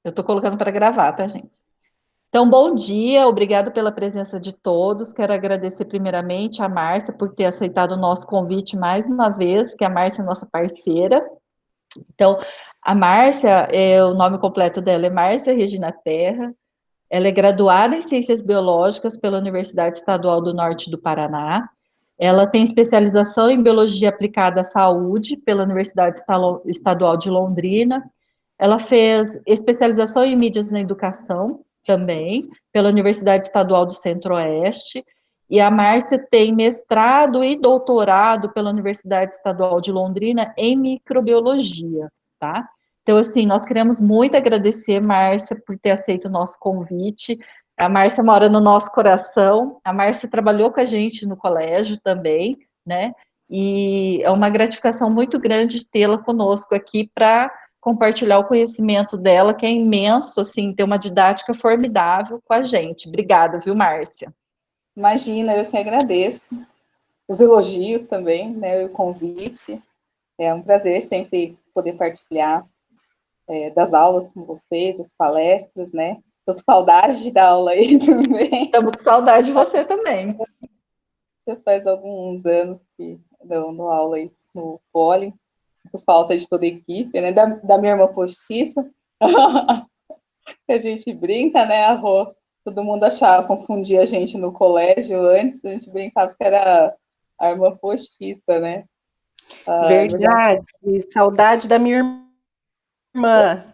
Eu estou colocando para gravar, tá, gente? Então, bom dia, obrigado pela presença de todos. Quero agradecer primeiramente a Márcia por ter aceitado o nosso convite mais uma vez, que a Márcia é nossa parceira. Então, a Márcia, o nome completo dela é Márcia Regina Terra. Ela é graduada em Ciências Biológicas pela Universidade Estadual do Norte do Paraná. Ela tem especialização em Biologia Aplicada à Saúde pela Universidade Estadual de Londrina. Ela fez especialização em Mídias na Educação também pela Universidade Estadual do Centro-Oeste. E a Márcia tem mestrado e doutorado pela Universidade Estadual de Londrina em microbiologia, tá? Então, assim, nós queremos muito agradecer, Márcia, por ter aceito o nosso convite. A Márcia mora no nosso coração. A Márcia trabalhou com a gente no colégio também, né? E é uma gratificação muito grande tê-la conosco aqui para compartilhar o conhecimento dela, que é imenso, assim, tem uma didática formidável com a gente. Obrigada, viu, Márcia? Imagina, eu que agradeço. Os elogios também, né? O convite. É um prazer sempre poder partilhar das aulas com vocês, as palestras, né? Estou com saudade de dar aula aí também. Estamos com saudade de você também. Já faz alguns anos que dou aula aí no Poli, por falta de toda a equipe, né? Da minha irmã postiça. A gente brinca, né, a Rô? Todo mundo achava, confundia a gente no colégio antes, a gente brincava que era a irmã postiça, né? Mas Verdade. Saudade da minha irmã.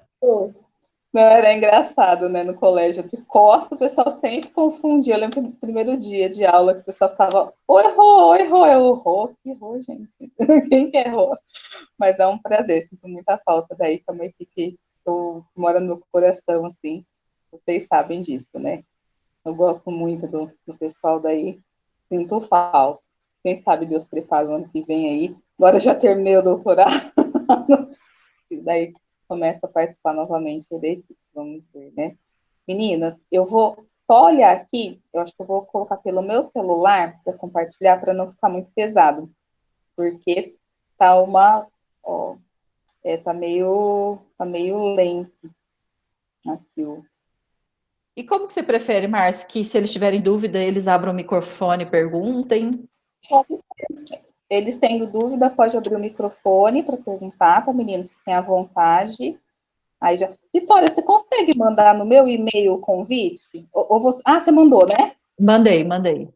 não, era engraçado, né? No colégio, de costa, o pessoal sempre confundia. Eu lembro que no primeiro dia de aula que o pessoal ficava, oi, Rô, eu, Rô, que Rô, gente? Quem que é Rô? Mas é um prazer, sinto muita falta daí, que é uma equipe que mora no meu coração, assim. Vocês sabem disso, né? Eu gosto muito do pessoal daí, sinto falta. Quem sabe Deus prepara o ano que vem aí. Agora já terminei o doutorado, e daí começo a participar novamente da equipe, vamos ver, né? Meninas, eu vou só olhar aqui, eu acho que eu vou colocar pelo meu celular para compartilhar, para não ficar muito pesado, porque tá uma, ó, tá meio lento aqui o. E como que você prefere, Márcia, que se eles tiverem dúvida, eles abram o microfone e perguntem? Eles tendo dúvida, pode abrir o microfone para perguntar, tá, meninos? Fiquem à vontade. Aí já. Vitória, você consegue mandar no meu e-mail o convite? Ou você. Ah, você mandou, né? Mandei.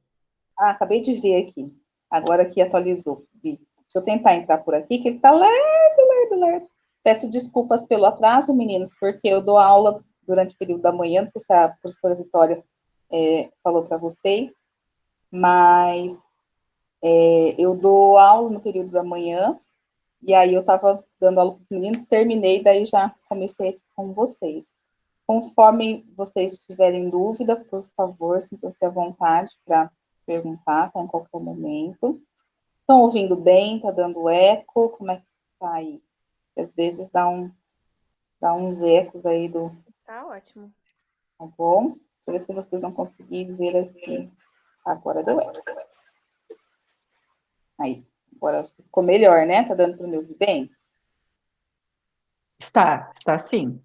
Ah, acabei de ver aqui. Agora que atualizou. Deixa eu tentar entrar por aqui, que ele tá lerdo. Peço desculpas pelo atraso, meninos, porque eu dou aula durante o período da manhã, não sei se a professora Vitória falou para vocês, mas eu dou aula no período da manhã, e aí eu estava dando aula para os meninos, terminei, daí já comecei aqui com vocês. Conforme vocês tiverem dúvida, por favor, sintam-se à vontade para perguntar, tá, em qualquer momento. Estão ouvindo bem? Está dando eco? Como é que está aí? Às vezes dá uns ecos aí do... Tá ótimo. Tá bom? Deixa eu ver se vocês vão conseguir ver aqui. Agora deu eco. Aí, agora ficou melhor, né? Tá dando para me ouvir bem? Está sim.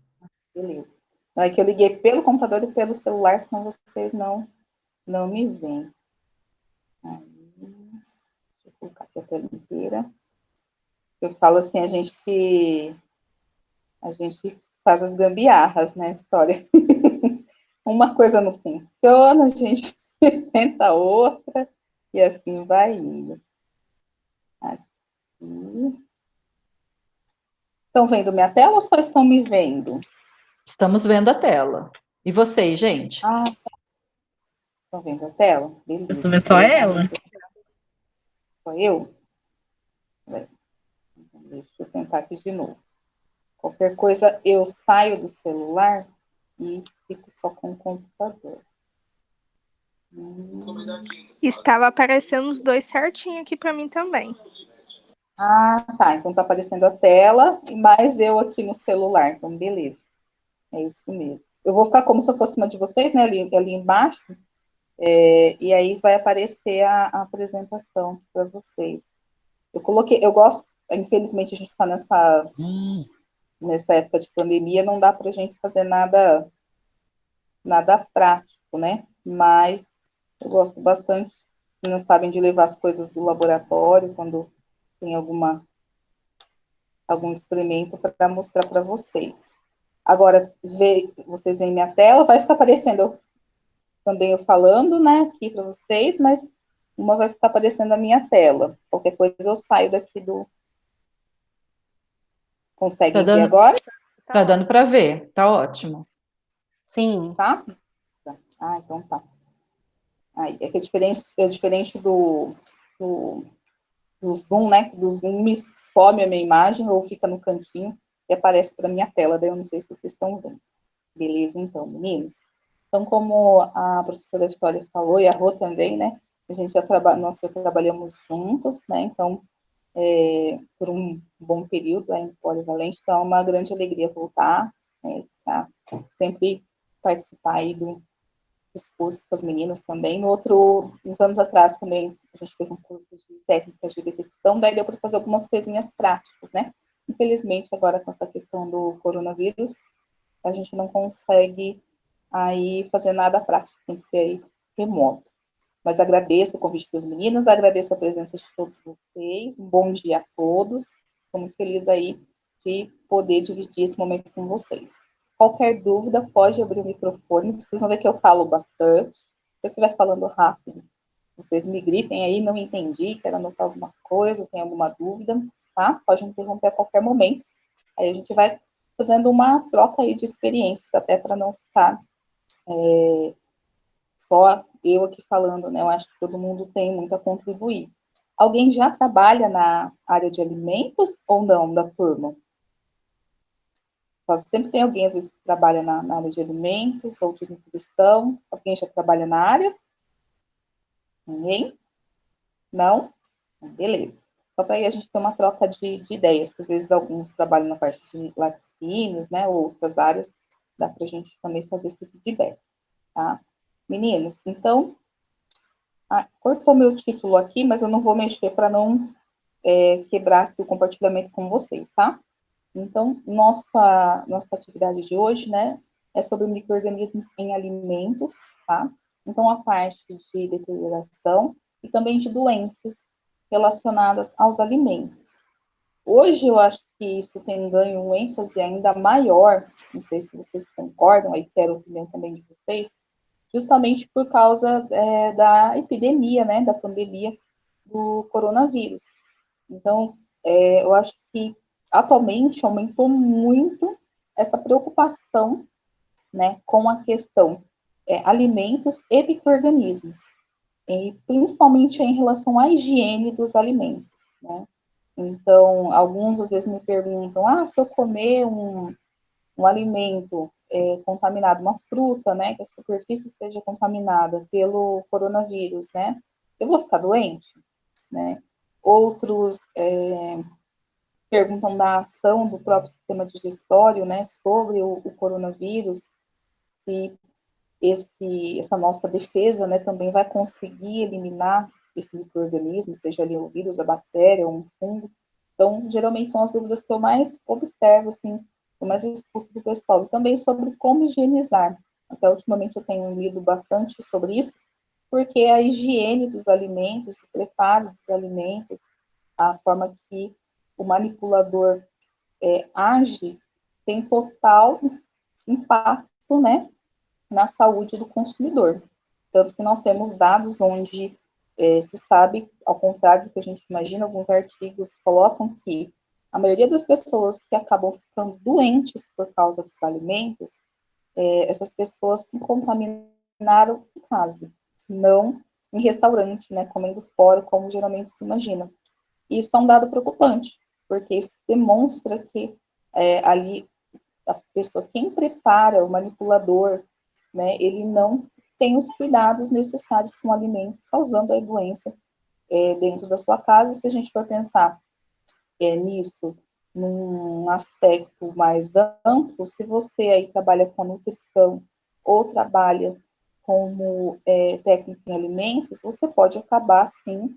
Beleza. Não, é que eu liguei pelo computador e pelo celular, senão vocês não me veem. Aí, deixa eu colocar aqui a tela inteira. Eu falo assim, a gente faz as gambiarras, né, Vitória? Uma coisa não funciona, a gente tenta outra, e assim vai indo. Aqui. Estão vendo minha tela ou só estão me vendo? Estamos vendo a tela. E vocês, gente? Ah, estão vendo a tela? Beleza. Eu tô vendo só ela. Só eu? Deixa eu tentar aqui de novo. Qualquer coisa, eu saio do celular e fico só com o computador. Estava aparecendo os dois certinho aqui para mim também. Ah, tá. Então tá aparecendo a tela e mais eu aqui no celular. Então, beleza. É isso mesmo. Eu vou ficar como se eu fosse uma de vocês, né? Ali embaixo. E aí vai aparecer a apresentação para vocês. Eu gosto, infelizmente a gente está nessa época de pandemia não dá para a gente fazer nada prático, né? Mas eu gosto bastante, meninas sabem de levar as coisas do laboratório quando tem algum experimento para mostrar para vocês. Agora, vocês veem minha tela, vai ficar aparecendo também eu falando, né, aqui para vocês, mas uma vai ficar aparecendo na minha tela. Qualquer coisa eu saio daqui do... Conseguem ver agora? Tá dando para ver, tá ótimo. Sim. Tá? Ah, então tá. Aí, é que é diferente do Zoom, né? Do Zoom me some a minha imagem ou fica no cantinho e aparece para minha tela, daí eu não sei se vocês estão vendo. Beleza, então, meninos? Então, como a professora Vitória falou, e a Rô também, né? Nós já trabalhamos juntos, né? Então, por um bom período aí no Polivalente, então é uma grande alegria voltar, né? Tá? Sempre participar aí dos cursos com as meninas também. Uns anos atrás também, a gente fez um curso de técnicas de detecção, daí deu para fazer algumas coisinhas práticas, né? Infelizmente, agora com essa questão do coronavírus, a gente não consegue aí fazer nada prático, tem que ser aí remoto. Mas agradeço o convite das meninas, agradeço a presença de todos vocês, um bom dia a todos, estou muito feliz aí de poder dividir esse momento com vocês. Qualquer dúvida, pode abrir o microfone, vocês vão ver que eu falo bastante, se eu estiver falando rápido, vocês me gritem aí, não entendi, quero anotar alguma coisa, tem alguma dúvida, tá? Pode me interromper a qualquer momento, aí a gente vai fazendo uma troca aí de experiências, até para não ficar só eu aqui falando, né? Eu acho que todo mundo tem muito a contribuir. Alguém já trabalha na área de alimentos ou não, da turma? Sempre tem alguém, às vezes, que trabalha na área de alimentos ou de nutrição. Alguém já trabalha na área? Ninguém? Não? Beleza. Só para aí a gente ter uma troca de ideias, porque às vezes alguns trabalham na parte de laticínios, né, ou outras áreas, dá para a gente também fazer esse feedback, tá? Meninos, então, cortou meu título aqui, mas eu não vou mexer para não quebrar aqui o compartilhamento com vocês, tá? Então, nossa atividade de hoje, né, é sobre micro-organismos em alimentos, tá? Então, a parte de deterioração e também de doenças relacionadas aos alimentos. Hoje, eu acho que isso tem ganho um ênfase ainda maior, não sei se vocês concordam, aí quero a opinião também de vocês, justamente por causa da epidemia, né, da pandemia do coronavírus. Então, eu acho que atualmente aumentou muito essa preocupação, né, com a questão alimentos e micro-organismos, e principalmente em relação à higiene dos alimentos, né. Então, alguns às vezes me perguntam, se eu comer um alimento contaminado, uma fruta, né, que a superfície esteja contaminada pelo coronavírus, né, eu vou ficar doente, né? Outros perguntam da ação do próprio sistema digestório, né, sobre o coronavírus, se essa nossa defesa, né, também vai conseguir eliminar esse micro-organismo, seja ali o vírus, a bactéria ou um fungo. Então, geralmente são as dúvidas que eu mais observo, assim, que eu mais escuto do pessoal. E também sobre como higienizar. Até ultimamente eu tenho lido bastante sobre isso, porque a higiene dos alimentos, o preparo dos alimentos, a forma que o manipulador age, tem total impacto, né, na saúde do consumidor. Tanto que nós temos dados onde se sabe, ao contrário do que a gente imagina, alguns artigos colocam que a maioria das pessoas que acabam ficando doentes por causa dos alimentos, essas pessoas se contaminaram em casa, não em restaurante, né, comendo fora, como geralmente se imagina. E isso é um dado preocupante, porque isso demonstra que ali a pessoa, quem prepara, o manipulador, né, ele não tem os cuidados necessários com o alimento, causando a doença dentro da sua casa. Se a gente for pensar nisso, num aspecto mais amplo, se você aí trabalha com a nutrição ou trabalha como técnico em alimentos, você pode acabar, sim,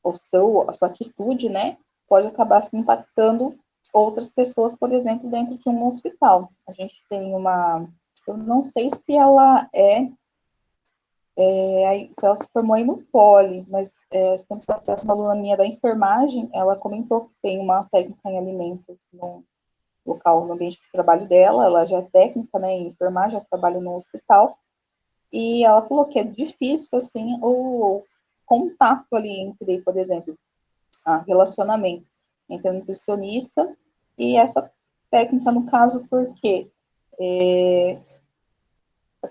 a sua atitude, né, pode acabar se impactando outras pessoas, por exemplo, dentro de um hospital. A gente tem uma, eu não sei se ela se ela se formou aí no Poli, mas se tempos atrás uma aluna minha da enfermagem, ela comentou que tem uma técnica em alimentos no local, no ambiente de trabalho dela, ela já é técnica, né, em enfermagem, já trabalha no hospital, e ela falou que é difícil, assim, o contato ali entre, por exemplo, relacionamento entre a nutricionista e essa técnica, no caso, porque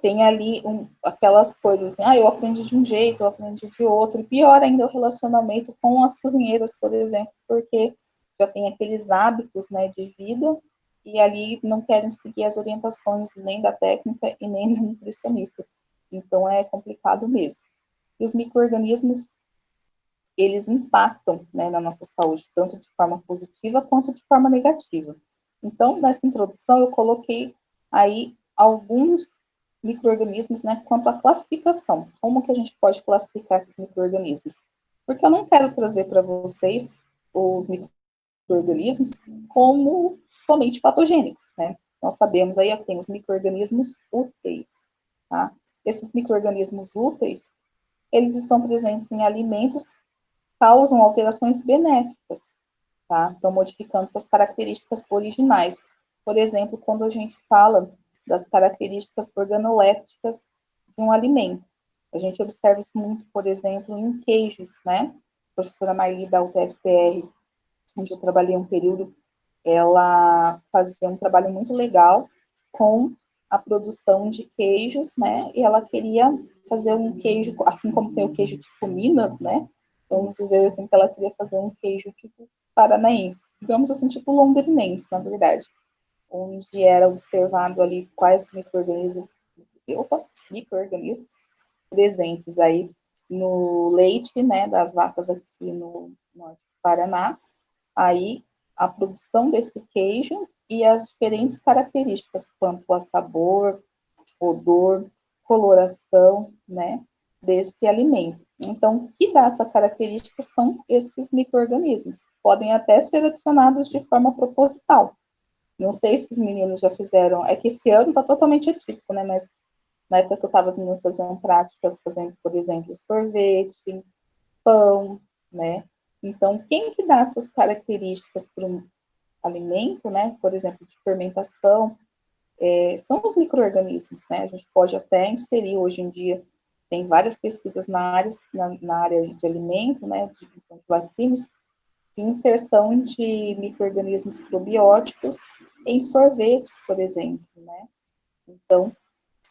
tem ali aquelas coisas assim, eu aprendi de um jeito, eu aprendi de outro, e pior ainda o relacionamento com as cozinheiras, por exemplo, porque já tem aqueles hábitos, né, de vida, e ali não querem seguir as orientações nem da técnica e nem do nutricionista. Então é complicado mesmo. E os micro-organismos, eles impactam, né, na nossa saúde, tanto de forma positiva quanto de forma negativa. Então, nessa introdução, eu coloquei aí alguns micro-organismos, né, quanto à classificação. Como que a gente pode classificar esses micro-organismos? Porque eu não quero trazer para vocês os micro-organismos como somente patogênicos, né? Nós sabemos aí que tem os micro-organismos úteis, tá? Esses micro-organismos úteis, eles estão presentes em alimentos, causam alterações benéficas, tá? Então, modificando suas características originais. Por exemplo, quando a gente fala das características organolépticas de um alimento, a gente observa isso muito, por exemplo, em queijos, né? A professora Marli da UTFPR, onde eu trabalhei um período, ela fazia um trabalho muito legal com a produção de queijos, né? E ela queria fazer um queijo, assim como tem o queijo tipo Minas, né? Vamos dizer assim, que ela queria fazer um queijo tipo paranaense, digamos assim, tipo londrinense, na verdade, onde era observado ali quais micro-organismos presentes aí no leite, né, das vacas aqui no norte do Paraná, aí a produção desse queijo e as diferentes características quanto a sabor, odor, coloração, né, desse alimento. Então, o que dá essa característica são esses micro-organismos. Podem até ser adicionados de forma proposital. Não sei se os meninos já fizeram, é que esse ano está totalmente atípico, né, mas na época que eu estava, as meninas faziam práticas, fazendo, por exemplo, sorvete, pão, né, então, quem que dá essas características para um alimento, né, por exemplo, de fermentação, são os micro-organismos, né? A gente pode até inserir hoje em dia, tem várias pesquisas na área de alimento, né, de laticínios, de inserção de micro-organismos probióticos em sorvete, por exemplo, né? Então,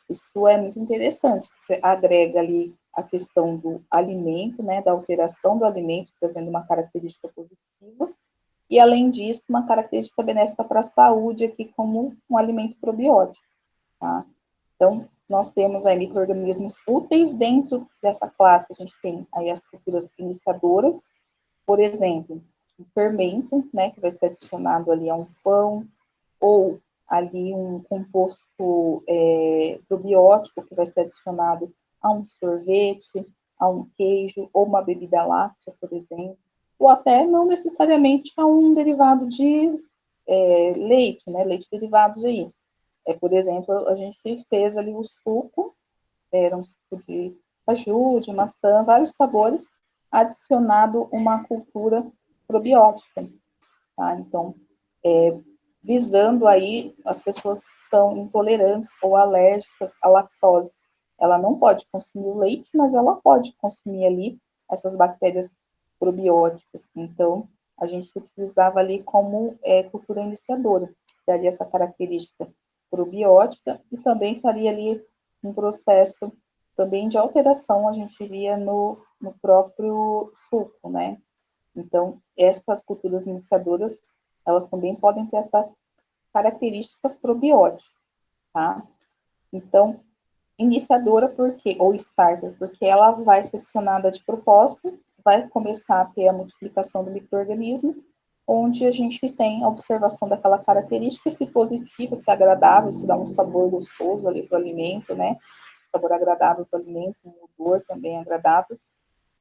isso é muito interessante. Você agrega ali a questão do alimento, né, da alteração do alimento, trazendo uma característica positiva, e, além disso, uma característica benéfica para a saúde aqui como um alimento probiótico, tá? Então, nós temos aí micro-organismos úteis dentro dessa classe, a gente tem aí as culturas iniciadoras, por exemplo, um fermento, né, que vai ser adicionado ali a um pão, ou ali um composto probiótico que vai ser adicionado a um sorvete, a um queijo, ou uma bebida láctea, por exemplo, ou até não necessariamente a um derivado de leite, né, leite derivados aí. Por exemplo, a gente fez ali o suco, era um suco de caju, de maçã, vários sabores, adicionado uma cultura probiótica, tá? Então, visando aí as pessoas que são intolerantes ou alérgicas à lactose. Ela não pode consumir o leite, mas ela pode consumir ali essas bactérias probióticas. Então, a gente utilizava ali como cultura iniciadora, daria essa característica probiótica e também faria ali um processo também de alteração, a gente via no próprio suco, né? Então, essas culturas iniciadoras, elas também podem ter essa característica probiótica, tá? Então, iniciadora por quê? Ou starter, porque ela vai ser adicionada de propósito, vai começar a ter a multiplicação do micro-organismo, onde a gente tem a observação daquela característica, se positiva, se agradável, se dá um sabor gostoso ali para o alimento, né? Sabor agradável para o alimento, um odor também agradável,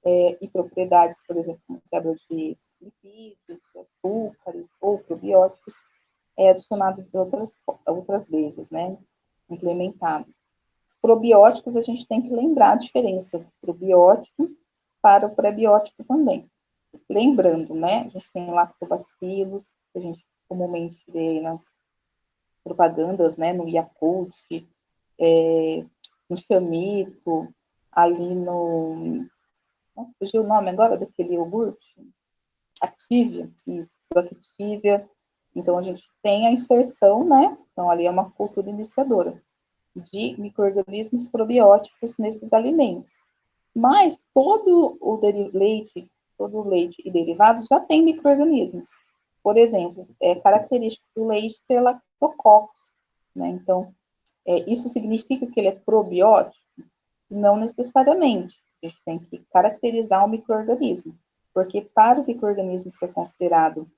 e propriedades, por exemplo, como quebra de lipídios, açúcares ou probióticos, é adicionado de outras vezes, né? Implementado. Os probióticos, a gente tem que lembrar a diferença do probiótico para o prebiótico também. Lembrando, né? A gente tem lactobacilos, que a gente comumente vê nas propagandas, né? No Yakult, no Chamito, ali no... Nossa, fugiu o nome agora daquele iogurte? Activia, isso, do Activia. Então, a gente tem a inserção, né? Então, ali é uma cultura iniciadora de micro-organismos probióticos nesses alimentos. Mas todo o leite e derivados já tem micro-organismos. Por exemplo, é característico do leite ter lactococcus, né? Então, isso significa que ele é probiótico? Não necessariamente. A gente tem que caracterizar o micro-organismo, porque para o micro-organismo ser considerado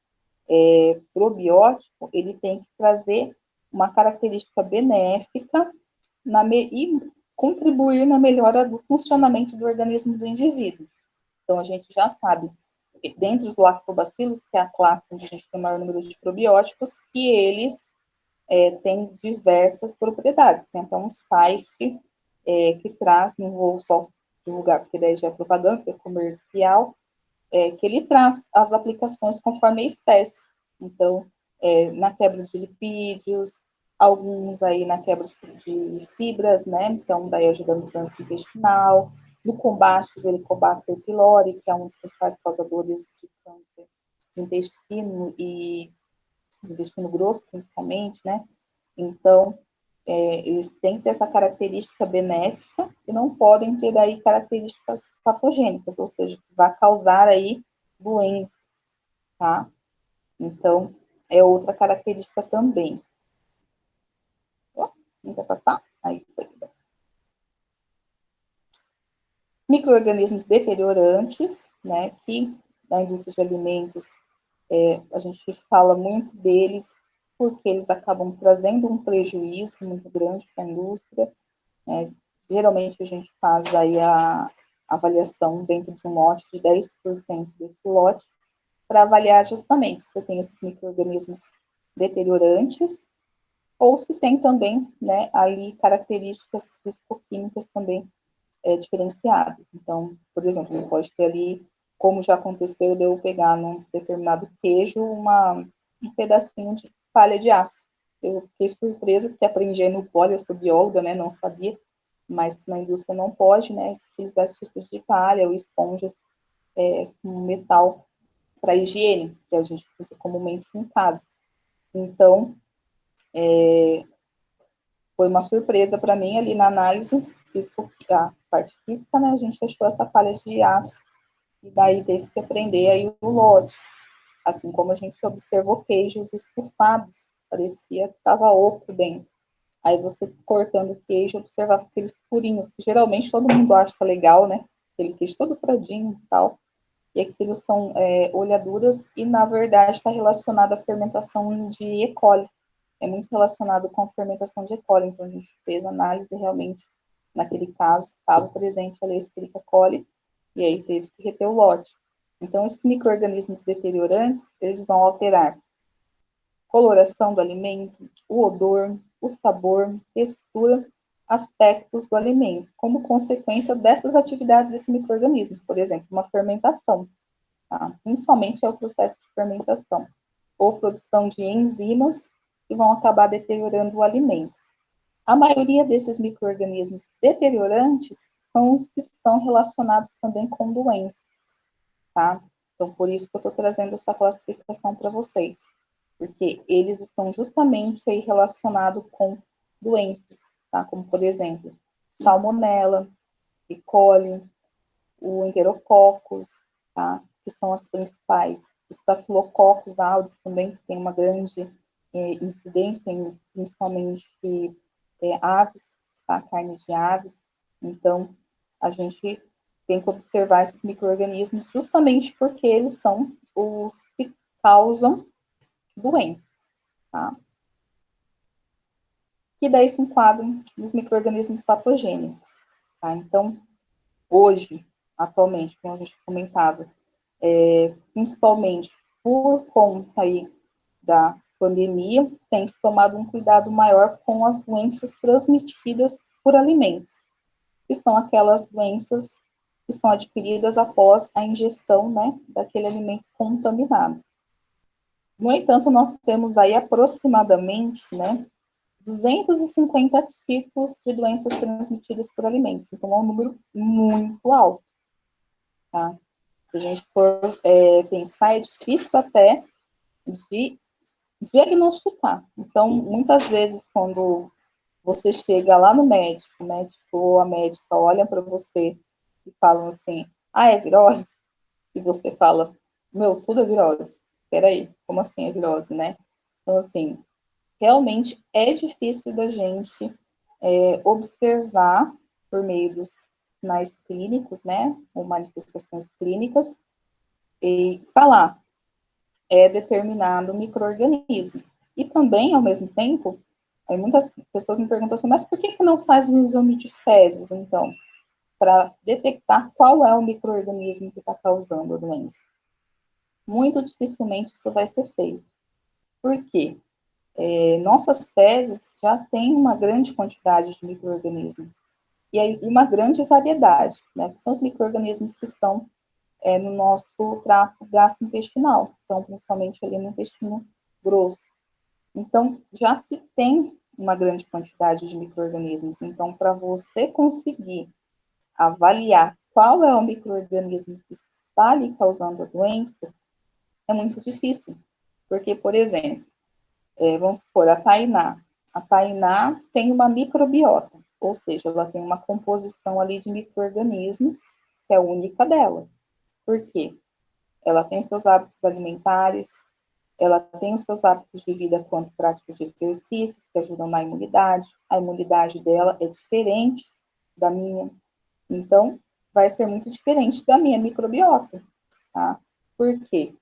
probiótico, ele tem que trazer uma característica benéfica e contribuir na melhora do funcionamento do organismo do indivíduo. Então, a gente já sabe, dentre os lactobacilos, que é a classe onde a gente tem o maior número de probióticos, que eles têm diversas propriedades. Tem até um site que traz, não vou só divulgar, porque daí já é propaganda, é comercial, que ele traz as aplicações conforme a espécie. Então, na quebra de lipídios, alguns aí na quebra de fibras, né? Então, daí ajuda no trânsito intestinal, no combate do Helicobacter pylori, que é um dos principais causadores de câncer de intestino e do intestino grosso, principalmente, né? Então, eles têm que ter essa característica benéfica e não podem ter aí características patogênicas, ou seja, que vai causar aí doenças, tá? Então, é outra característica também. Não quer passar? Aí foi. Micro-organismos deteriorantes, né, que na indústria de alimentos a gente fala muito deles porque eles acabam trazendo um prejuízo muito grande para a indústria. Geralmente a gente faz aí a avaliação dentro de um lote de 10% desse lote para avaliar justamente se tem esses micro-organismos deteriorantes ou se tem também, né, ali características fisicoquímicas também diferenciadas. Então, por exemplo, não pode ter ali, como já aconteceu, de eu pegar num determinado queijo um pedacinho de palha de aço. Eu fiquei surpresa, porque aprendi no poli, eu sou bióloga, né, não sabia, mas na indústria não pode, né, utilizar esse tipo de palha ou esponjas com metal para higiene, que a gente usa comumente em casa. Então, foi uma surpresa para mim ali na análise, a parte física, né, a gente achou essa palha de aço, e daí teve que aprender aí o lote. Assim como a gente observou queijos estufados, parecia que estava oco dentro. Aí você cortando o queijo, observava aqueles furinhos, que geralmente todo mundo acha legal, né? Aquele queijo todo furadinho e tal. E aquilo são olhaduras, e na verdade está relacionado à fermentação de E. coli. É muito relacionado com a fermentação de E. coli. Então a gente fez análise e realmente, naquele caso, estava presente a Escherichia coli, e aí teve que reter o lote. Então, esses micro-organismos deteriorantes, eles vão alterar a coloração do alimento, o odor, o sabor, textura, aspectos do alimento, como consequência dessas atividades desse micro-organismo. Por exemplo, uma fermentação, tá? Principalmente é o processo de fermentação, ou produção de enzimas que vão acabar deteriorando o alimento. A maioria desses micro-organismos deteriorantes são os que estão relacionados também com doenças, tá? Então, por isso que eu estou trazendo essa classificação para vocês, porque eles estão justamente aí relacionados com doenças, tá? Como, por exemplo, salmonela, E. coli, o enterococcus, tá? Que são as principais. Os Staphylococcus aureus também, que tem uma grande incidência em, principalmente, aves, tá? Carnes de aves. Então, a gente tem que observar esses micro-organismos justamente porque eles são os que causam doenças, tá? Que daí se enquadram nos micro-organismos patogênicos, tá? Então, hoje, atualmente, como a gente comentava, principalmente por conta aí da pandemia, tem se tomado um cuidado maior com as doenças transmitidas por alimentos, que são aquelas doenças que são adquiridas após a ingestão, né, daquele alimento contaminado. No entanto, nós temos aí aproximadamente, né, 250 tipos de doenças transmitidas por alimentos. Então, é um número muito alto, tá? Se a gente for pensar, é difícil até de diagnosticar. Então, muitas vezes, quando você chega lá no médico, o médico ou a médica olham para você e falam assim, é virose? E você fala, meu, tudo é virose. Peraí, como assim é virose, né? Então, assim, realmente é difícil da gente observar por meio dos sinais clínicos, né, ou manifestações clínicas, e falar, determinado micro-organismo. E também, ao mesmo tempo, aí muitas pessoas me perguntam assim, mas por que não faz um exame de fezes, então, para detectar qual é o micro-organismo que está causando a doença? Muito dificilmente isso vai ser feito. Por quê? Nossas fezes já têm uma grande quantidade de micro-organismos e uma grande variedade, né, que são os micro-organismos que estão no nosso trato gastrointestinal, então, principalmente ali no intestino grosso. Então, já se tem uma grande quantidade de micro-organismos, então, para você conseguir avaliar qual é o micro-organismo que está ali causando a doença, é muito difícil, porque, por exemplo, vamos supor, a Tainá. A Tainá tem uma microbiota, ou seja, ela tem uma composição ali de micro-organismos que é única dela. Por quê? Ela tem seus hábitos alimentares, ela tem os seus hábitos de vida quanto prática de exercícios que ajudam na imunidade. A imunidade dela é diferente da minha. Então, vai ser muito diferente da minha microbiota, tá? Por quê?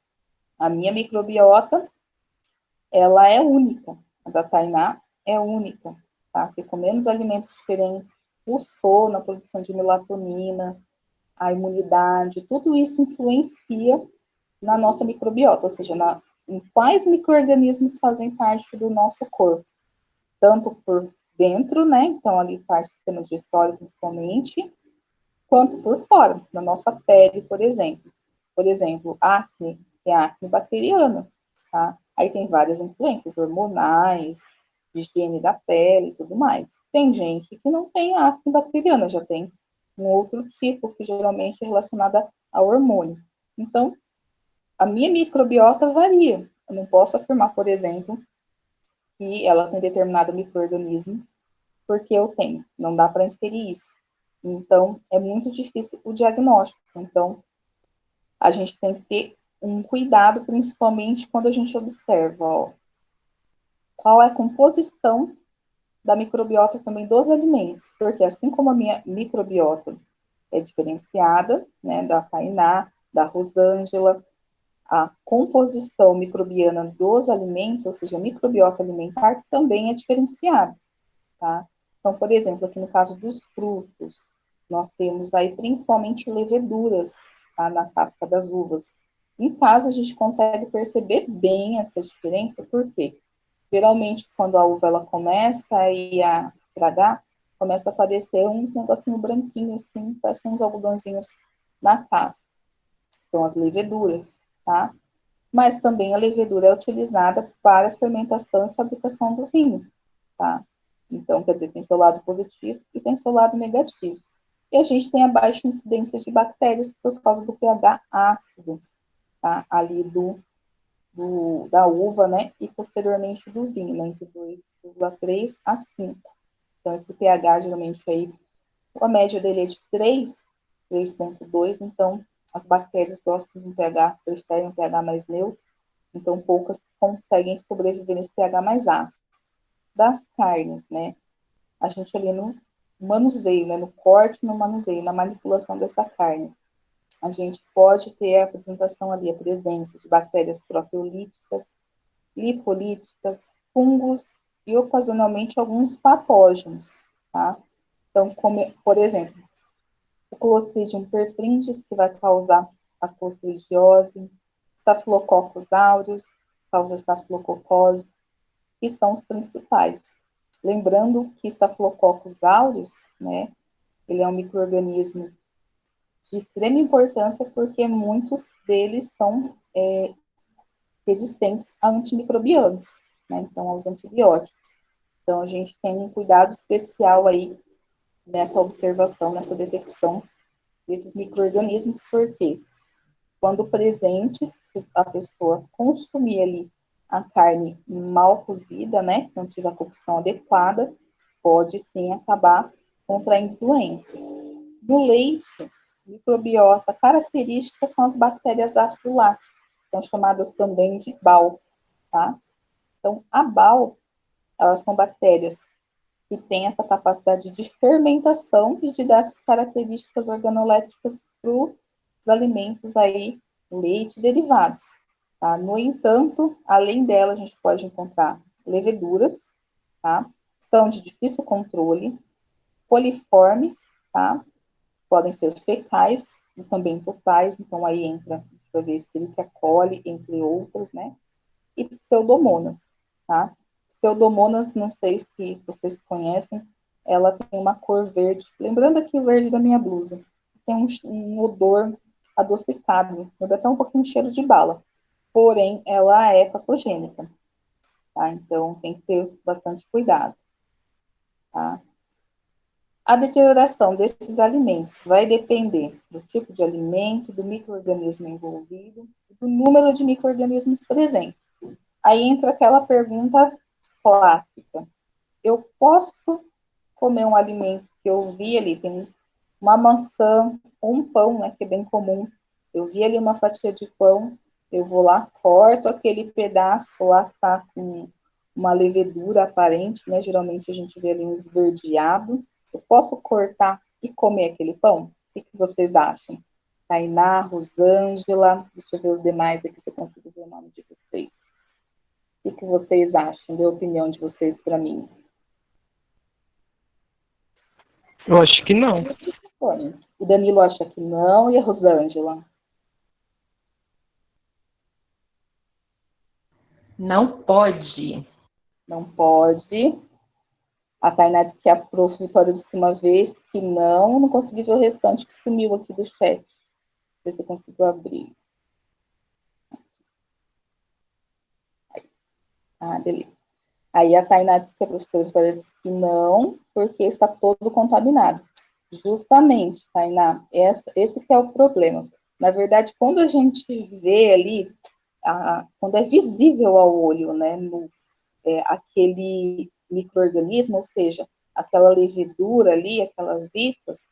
A minha microbiota ela é única. A da Tainá é única, tá? Porque comemos alimentos diferentes, o sono, a produção de melatonina, a imunidade, tudo isso influencia na nossa microbiota, ou seja, em quais micro-organismos fazem parte do nosso corpo, tanto por dentro, né? Então, ali parte do sistema digestório, principalmente, quanto por fora, na nossa pele, por exemplo. Por exemplo, acne, é acne bacteriana, tá? Aí tem várias influências hormonais, de higiene da pele e tudo mais. Tem gente que não tem acne bacteriana, já tem um outro tipo, que geralmente é relacionada a hormônio. Então, a minha microbiota varia. Eu não posso afirmar, por exemplo, que ela tem determinado micro-organismo, porque eu tenho. Não dá para inferir isso. Então, é muito difícil o diagnóstico. Então, a gente tem que ter um cuidado, principalmente quando a gente observa, qual é a composição da microbiota também dos alimentos. Porque assim como a minha microbiota é diferenciada, né, da Tainá, da Rosângela, a composição microbiana dos alimentos, ou seja, a microbiota alimentar, também é diferenciada, tá? Então, por exemplo, aqui no caso dos frutos, nós temos aí principalmente leveduras, tá, na casca das uvas. Em casa, a gente consegue perceber bem essa diferença, por quê? Geralmente, quando a uva ela começa a estragar, começa a aparecer uns negocinhos branquinhos, assim, parece uns algodãozinhos na casca. São as leveduras, tá? Mas também a levedura é utilizada para a fermentação e fabricação do vinho, tá? Então, quer dizer, tem seu lado positivo e tem seu lado negativo. E a gente tem a baixa incidência de bactérias por causa do pH ácido, tá? Ali da uva, né? E posteriormente do vinho, né? Entre 2,3 a 5. Então, esse pH, geralmente, aí, a média dele é de 3, 3,2. Então, as bactérias gostam de um pH, preferem um pH mais neutro. Então, poucas conseguem sobreviver nesse pH mais ácido. Das carnes, né? A gente ali no manuseio, né? No corte, no manuseio, na manipulação dessa carne. A gente pode ter a apresentação ali, a presença de bactérias proteolíticas, lipolíticas, fungos e ocasionalmente alguns patógenos, tá? Então, como, por exemplo, o Clostridium perfringens, que vai causar a clostridiose, Staphylococcus aureus, causa estafilococose, que são os principais. Lembrando que Staphylococcus aureus, né, ele é um micro-organismo de extrema importância porque muitos deles são resistentes a antimicrobianos, né, então aos antibióticos. Então a gente tem um cuidado especial aí nessa observação, nessa detecção desses micro-organismos, porque quando presentes, se a pessoa consumir ali a carne mal cozida, né, não tiver a cocção adequada, pode sim acabar contraindo doenças. No leite, microbiota característica são as bactérias ácido láctico, são chamadas também de BAL, tá? Então, a BAL, elas são bactérias que têm essa capacidade de fermentação e de dar essas características organolépticas para os alimentos aí, leite e derivados. Tá? No entanto, além dela, a gente pode encontrar leveduras, tá? São de difícil controle, coliformes, tá? Podem ser fecais e também totais, então aí entra, a gente vai ver Escherichia coli, entre outras, né? E pseudomonas, tá? Pseudomonas, não sei se vocês conhecem, ela tem uma cor verde, lembrando aqui o verde da minha blusa, tem um odor adocicado, dá até um pouquinho de cheiro de bala, porém, ela é patogênica, tá? Então, tem que ter bastante cuidado, tá? A deterioração desses alimentos vai depender do tipo de alimento, do micro-organismo envolvido, do número de micro-organismos presentes. Aí entra aquela pergunta clássica. Eu posso comer um alimento que eu vi ali, tem uma maçã ou um pão, né, que é bem comum. Eu vi ali uma fatia de pão, eu vou lá, corto aquele pedaço, lá tá com uma levedura aparente, né, geralmente a gente vê ali um esverdeado. Eu posso cortar e comer aquele pão? O que vocês acham? Tainá, Rosângela, deixa eu ver os demais aqui, se eu consigo ver o nome de vocês. O que vocês acham? Dê a opinião de vocês para mim. Eu acho que não. O Danilo acha que não, e a Rosângela? Não pode. Não pode. A Tainá disse que a prof. Vitória disse uma vez que não consegui ver o restante que sumiu aqui do chat. Ver se eu consigo abrir. Ah, beleza. Aí a Tainá disse que a professora Vitória disse que não, porque está todo contaminado. Justamente, Tainá, esse que é o problema. Na verdade, quando a gente vê ali, quando é visível ao olho, né, aquele micro-organismo, ou seja, aquela levedura ali, aquelas hifas,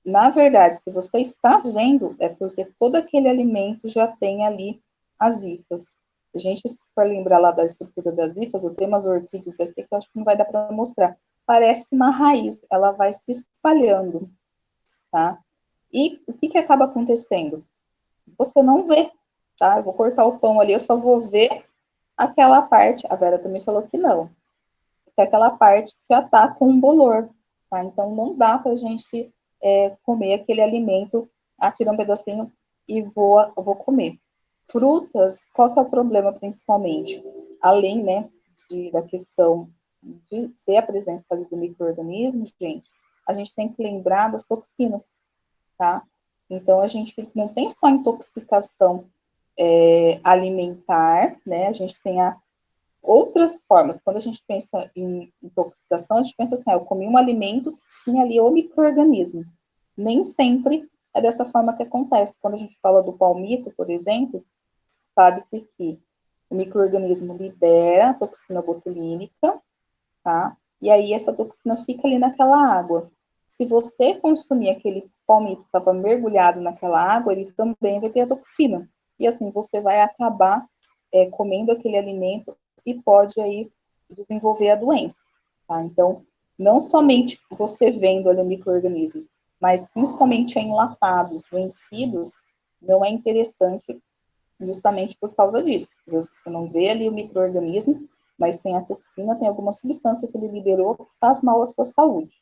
na verdade, se você está vendo, é porque todo aquele alimento já tem ali as hifas. A gente, se for lembrar lá da estrutura das hifas, eu tenho umas orquídeas aqui que eu acho que não vai dar para mostrar. Parece uma raiz, ela vai se espalhando, tá? E o que acaba acontecendo? Você não vê, tá? Eu vou cortar o pão ali, eu só vou ver aquela parte, a Vera também falou que não, que é aquela parte que já está com um bolor, tá? Então, não dá para a gente comer aquele alimento, tirar um pedacinho e vou comer. Frutas, qual que é o problema principalmente? Além, né, da questão de ter a presença do micro-organismo, gente, a gente tem que lembrar das toxinas, tá? Então, a gente não tem só intoxicação alimentar, né? A gente tem outras formas. Quando a gente pensa em intoxicação, a gente pensa assim, eu comi um alimento que tinha ali o micro-organismo. Nem sempre é dessa forma que acontece. Quando a gente fala do palmito, por exemplo, sabe-se que o micro-organismo libera a toxina botulínica, tá? E aí essa toxina fica ali naquela água. Se você consumir aquele palmito que estava mergulhado naquela água, ele também vai ter a toxina. E assim, você vai acabar comendo aquele alimento e pode aí desenvolver a doença, tá? Então, não somente você vendo ali o micro-organismo, mas principalmente enlatados, vencidos, não é interessante justamente por causa disso. Às vezes você não vê ali o micro-organismo, mas tem a toxina, tem alguma substância que ele liberou que faz mal à sua saúde,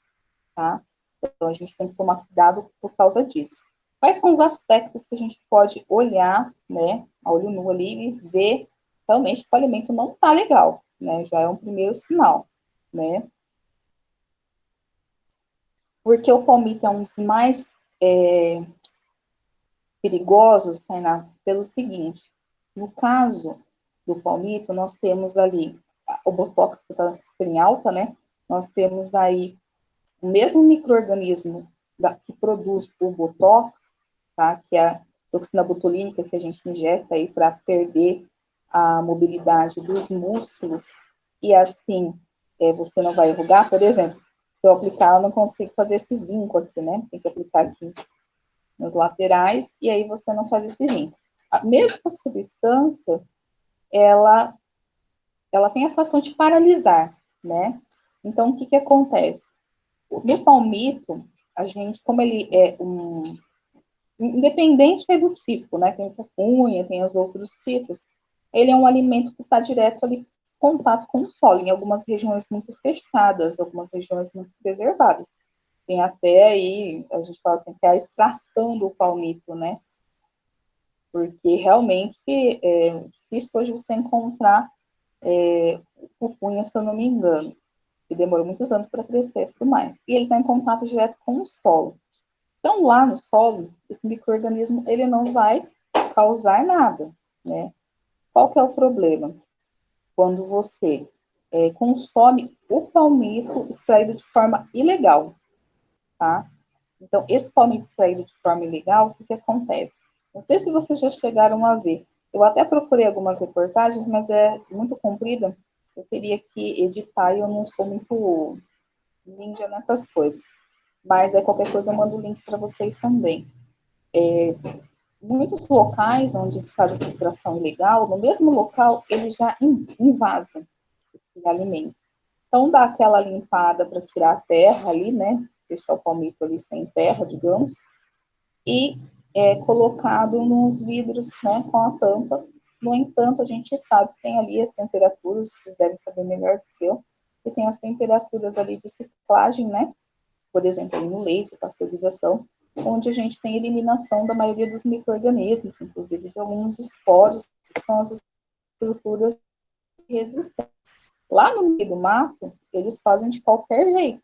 tá? Então, a gente tem que tomar cuidado por causa disso. quais são os aspectos que a gente pode olhar, né, a olho nu ali e ver realmente que o alimento não está legal, né, já é um primeiro sinal, né. Porque o palmito é um dos mais perigosos, Tainá, pelo seguinte, no caso do palmito, nós temos ali o botox que está super em alta, né, nós temos aí o mesmo micro-organismo que produz o botox, tá, que é a toxina botulínica que a gente injeta aí para perder a mobilidade dos músculos, e assim você não vai enrugar, por exemplo, se eu aplicar, eu não consigo fazer esse vinco aqui, né, tem que aplicar aqui nas laterais, e aí você não faz esse vinco. A mesma substância, ela tem essa ação de paralisar, né, então o que que acontece? No palmito, a gente, como ele é independente do tipo, né, tem pupunha, tem os outros tipos, ele é um alimento que está direto ali em contato com o solo, em algumas regiões muito fechadas, algumas regiões muito preservadas. Tem até aí, a gente fala assim, que é a extração do palmito, né, porque realmente é difícil hoje você encontrar pupunha, se eu não me engano, que demorou muitos anos para crescer e tudo mais. E ele está em contato direto com o solo. Então, lá no solo, esse micro-organismo, ele não vai causar nada, né? Qual que é o problema? Quando você consome o palmito extraído de forma ilegal, tá? Então, esse palmito extraído de forma ilegal, o que que acontece? Não sei se vocês já chegaram a ver. Eu até procurei algumas reportagens, mas é muito comprida. Eu teria que editar e eu não sou muito ninja nessas coisas. Mas qualquer coisa eu mando o link para vocês também. Muitos locais onde se faz essa extração ilegal, no mesmo local, ele já invasa esse alimento. Então, dá aquela limpada para tirar a terra ali, né? Deixar o palmito ali sem terra, digamos. E colocado nos vidros, né? Com a tampa. No entanto, a gente sabe que tem ali as temperaturas, vocês devem saber melhor do que eu, que tem as temperaturas ali de ciclagem, né? Por exemplo, no leite, pasteurização, onde a gente tem eliminação da maioria dos micro-organismos, inclusive de alguns esporos, que são as estruturas resistentes. Lá no meio do mato, eles fazem de qualquer jeito,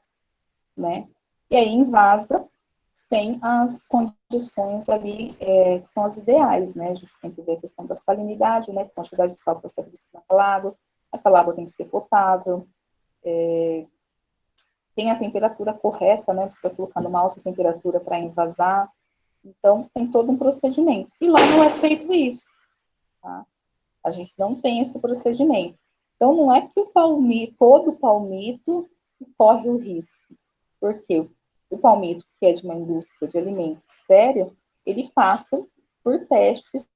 né? E aí invasa sem as condições ali que são as ideais, né? A gente tem que ver a questão da salinidade, né? Quantidade de sal que você precisa aquela água tem que ser potável, tem a temperatura correta, né? Você vai colocar numa alta temperatura para invasar. Então, tem todo um procedimento. E lá não é feito isso, tá? A gente não tem esse procedimento. Então, não é que todo palmito se corre o risco. Porque o palmito, que é de uma indústria de alimentos séria, ele passa por testes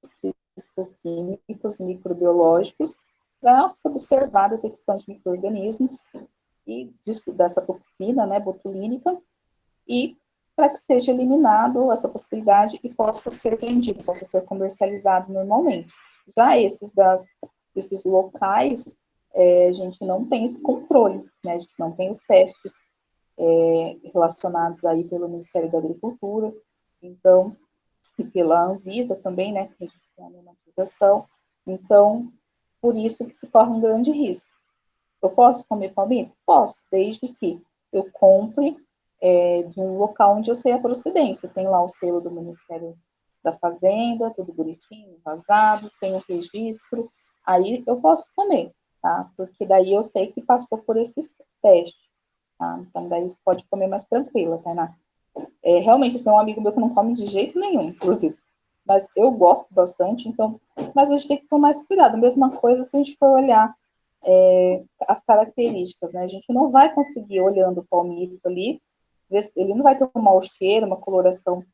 físico-químicos, microbiológicos, para observar a detecção de micro-organismos e dessa toxina, né, botulínica, e para que seja eliminado essa possibilidade e possa ser vendido, possa ser comercializado normalmente. Já desses locais, a gente não tem esse controle, né, a gente não tem os testes relacionados aí pelo Ministério da Agricultura, então, e pela Anvisa também, né, que a gente tem a normatização, então, por isso que se corre um grande risco. Eu posso comer palmito? Posso, desde que eu compre de um local onde eu sei a procedência. Tem lá o selo do Ministério da Fazenda, tudo bonitinho, vazado, tem o registro, aí eu posso comer, tá? Porque daí eu sei que passou por esses testes, tá? Então daí você pode comer mais tranquila, Tainá. Realmente, tem um amigo meu que não come de jeito nenhum, inclusive. Mas eu gosto bastante, então, mas a gente tem que tomar esse cuidado. Mesma coisa se a gente for olhar as características, né? A gente não vai conseguir, olhando o palmito ali, ele não vai ter um mau cheiro, uma coloração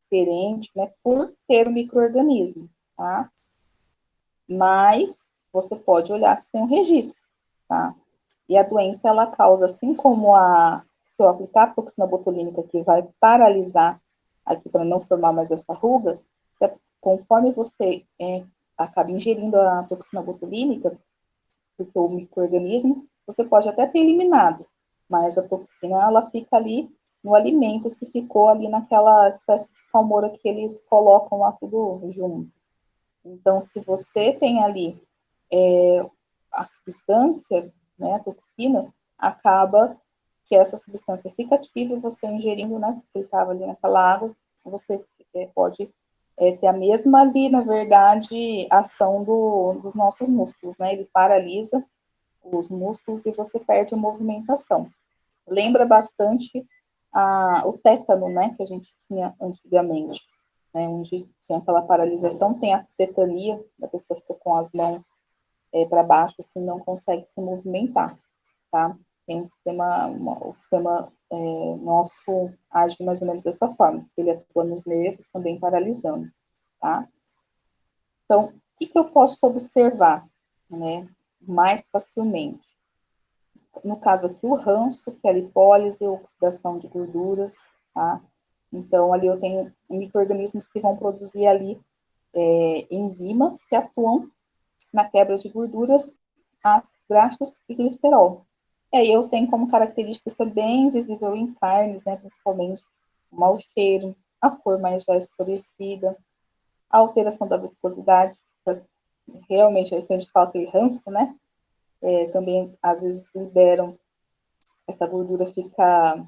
diferente, né? Por ter um micro-organismo, tá? Mas você pode olhar se tem um registro, tá? E a doença, ela causa, assim como se eu aplicar a toxina botulínica que vai paralisar aqui para não formar mais essa ruga, conforme você acaba ingerindo a toxina botulínica, porque o micro-organismo, você pode até ter eliminado, mas a toxina, ela fica ali no alimento, se ficou ali naquela espécie de salmoura que eles colocam lá tudo junto. Então, se você tem ali a substância, né, a toxina, acaba que essa substância fica ativa e você ingerindo, né, porque ele estava ali naquela água, você pode ter a mesma ali, na verdade, ação dos nossos músculos, né, ele paralisa os músculos e você perde a movimentação. Lembra bastante o tétano, né, que a gente tinha antigamente, né, onde tinha aquela paralisação, tem a tetania, a pessoa fica com as mãos para baixo, assim, não consegue se movimentar, tá? Tem o sistema nosso age mais ou menos dessa forma, ele atua nos nervos, também paralisando, tá? Então, o que eu posso observar, né, mais facilmente? No caso aqui, o ranço, que é a lipólise, a oxidação de gorduras, tá? Então, ali eu tenho micro-organismos que vão produzir ali enzimas que atuam na quebra de gorduras, ácidos graxos e glicerol. E aí eu tenho como característica isso bem visível em carnes, né, principalmente o mau cheiro, a cor mais já escurecida, a alteração da viscosidade, realmente aí que a gente fala aquele ranço, né, também às vezes liberam, essa gordura fica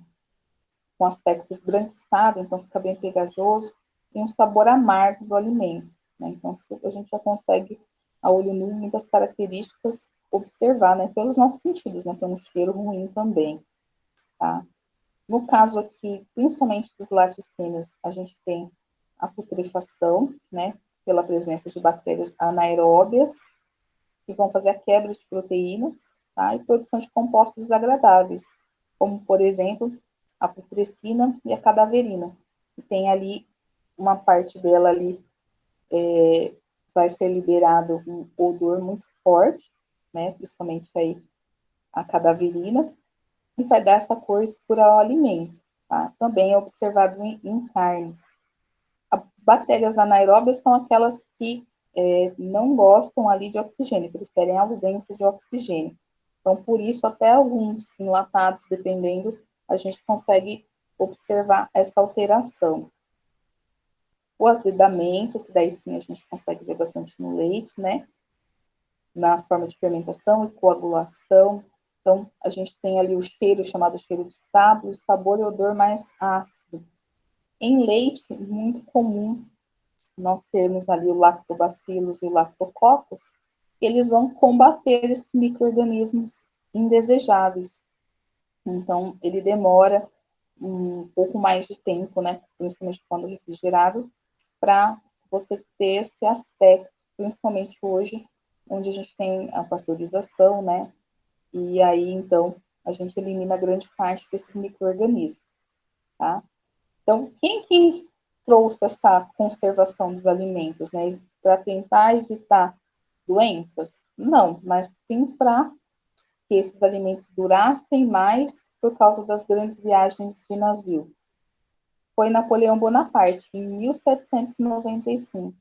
com aspecto esbranquiçado, então fica bem pegajoso, e um sabor amargo do alimento, né, então a gente já consegue, a olho nu, muitas características observar, né, pelos nossos sentidos, né, tem um cheiro ruim também, tá? No caso aqui, principalmente dos laticínios, a gente tem a putrefação, né, pela presença de bactérias anaeróbias, que vão fazer a quebra de proteínas, tá, e produção de compostos desagradáveis, como, por exemplo, a putrescina e a cadaverina, que tem ali, uma parte dela ali, vai ser liberado um odor muito forte, né, principalmente aí a cadaverina, e vai dar essa cor escura ao alimento. Tá? Também é observado em carnes. As bactérias anaeróbias são aquelas que não gostam ali de oxigênio, preferem a ausência de oxigênio. Então, por isso, até alguns enlatados, dependendo, a gente consegue observar essa alteração. O azedamento, que daí sim a gente consegue ver bastante no leite, né? Na forma de fermentação e coagulação. Então, a gente tem ali o cheiro, chamado cheiro de sábio, o sabor e odor mais ácido. Em leite, muito comum nós termos ali o lactobacillus e o lactococcus, eles vão combater esses micro-organismos indesejáveis. Então, ele demora um pouco mais de tempo, né, principalmente quando refrigerado, para você ter esse aspecto, principalmente hoje, onde a gente tem a pasteurização, né, e aí, então, a gente elimina grande parte desses micro-organismos, tá? Então, quem que trouxe essa conservação dos alimentos, né? Para tentar evitar doenças? Não, mas sim para que esses alimentos durassem mais por causa das grandes viagens de navio. Foi Napoleão Bonaparte, em 1795,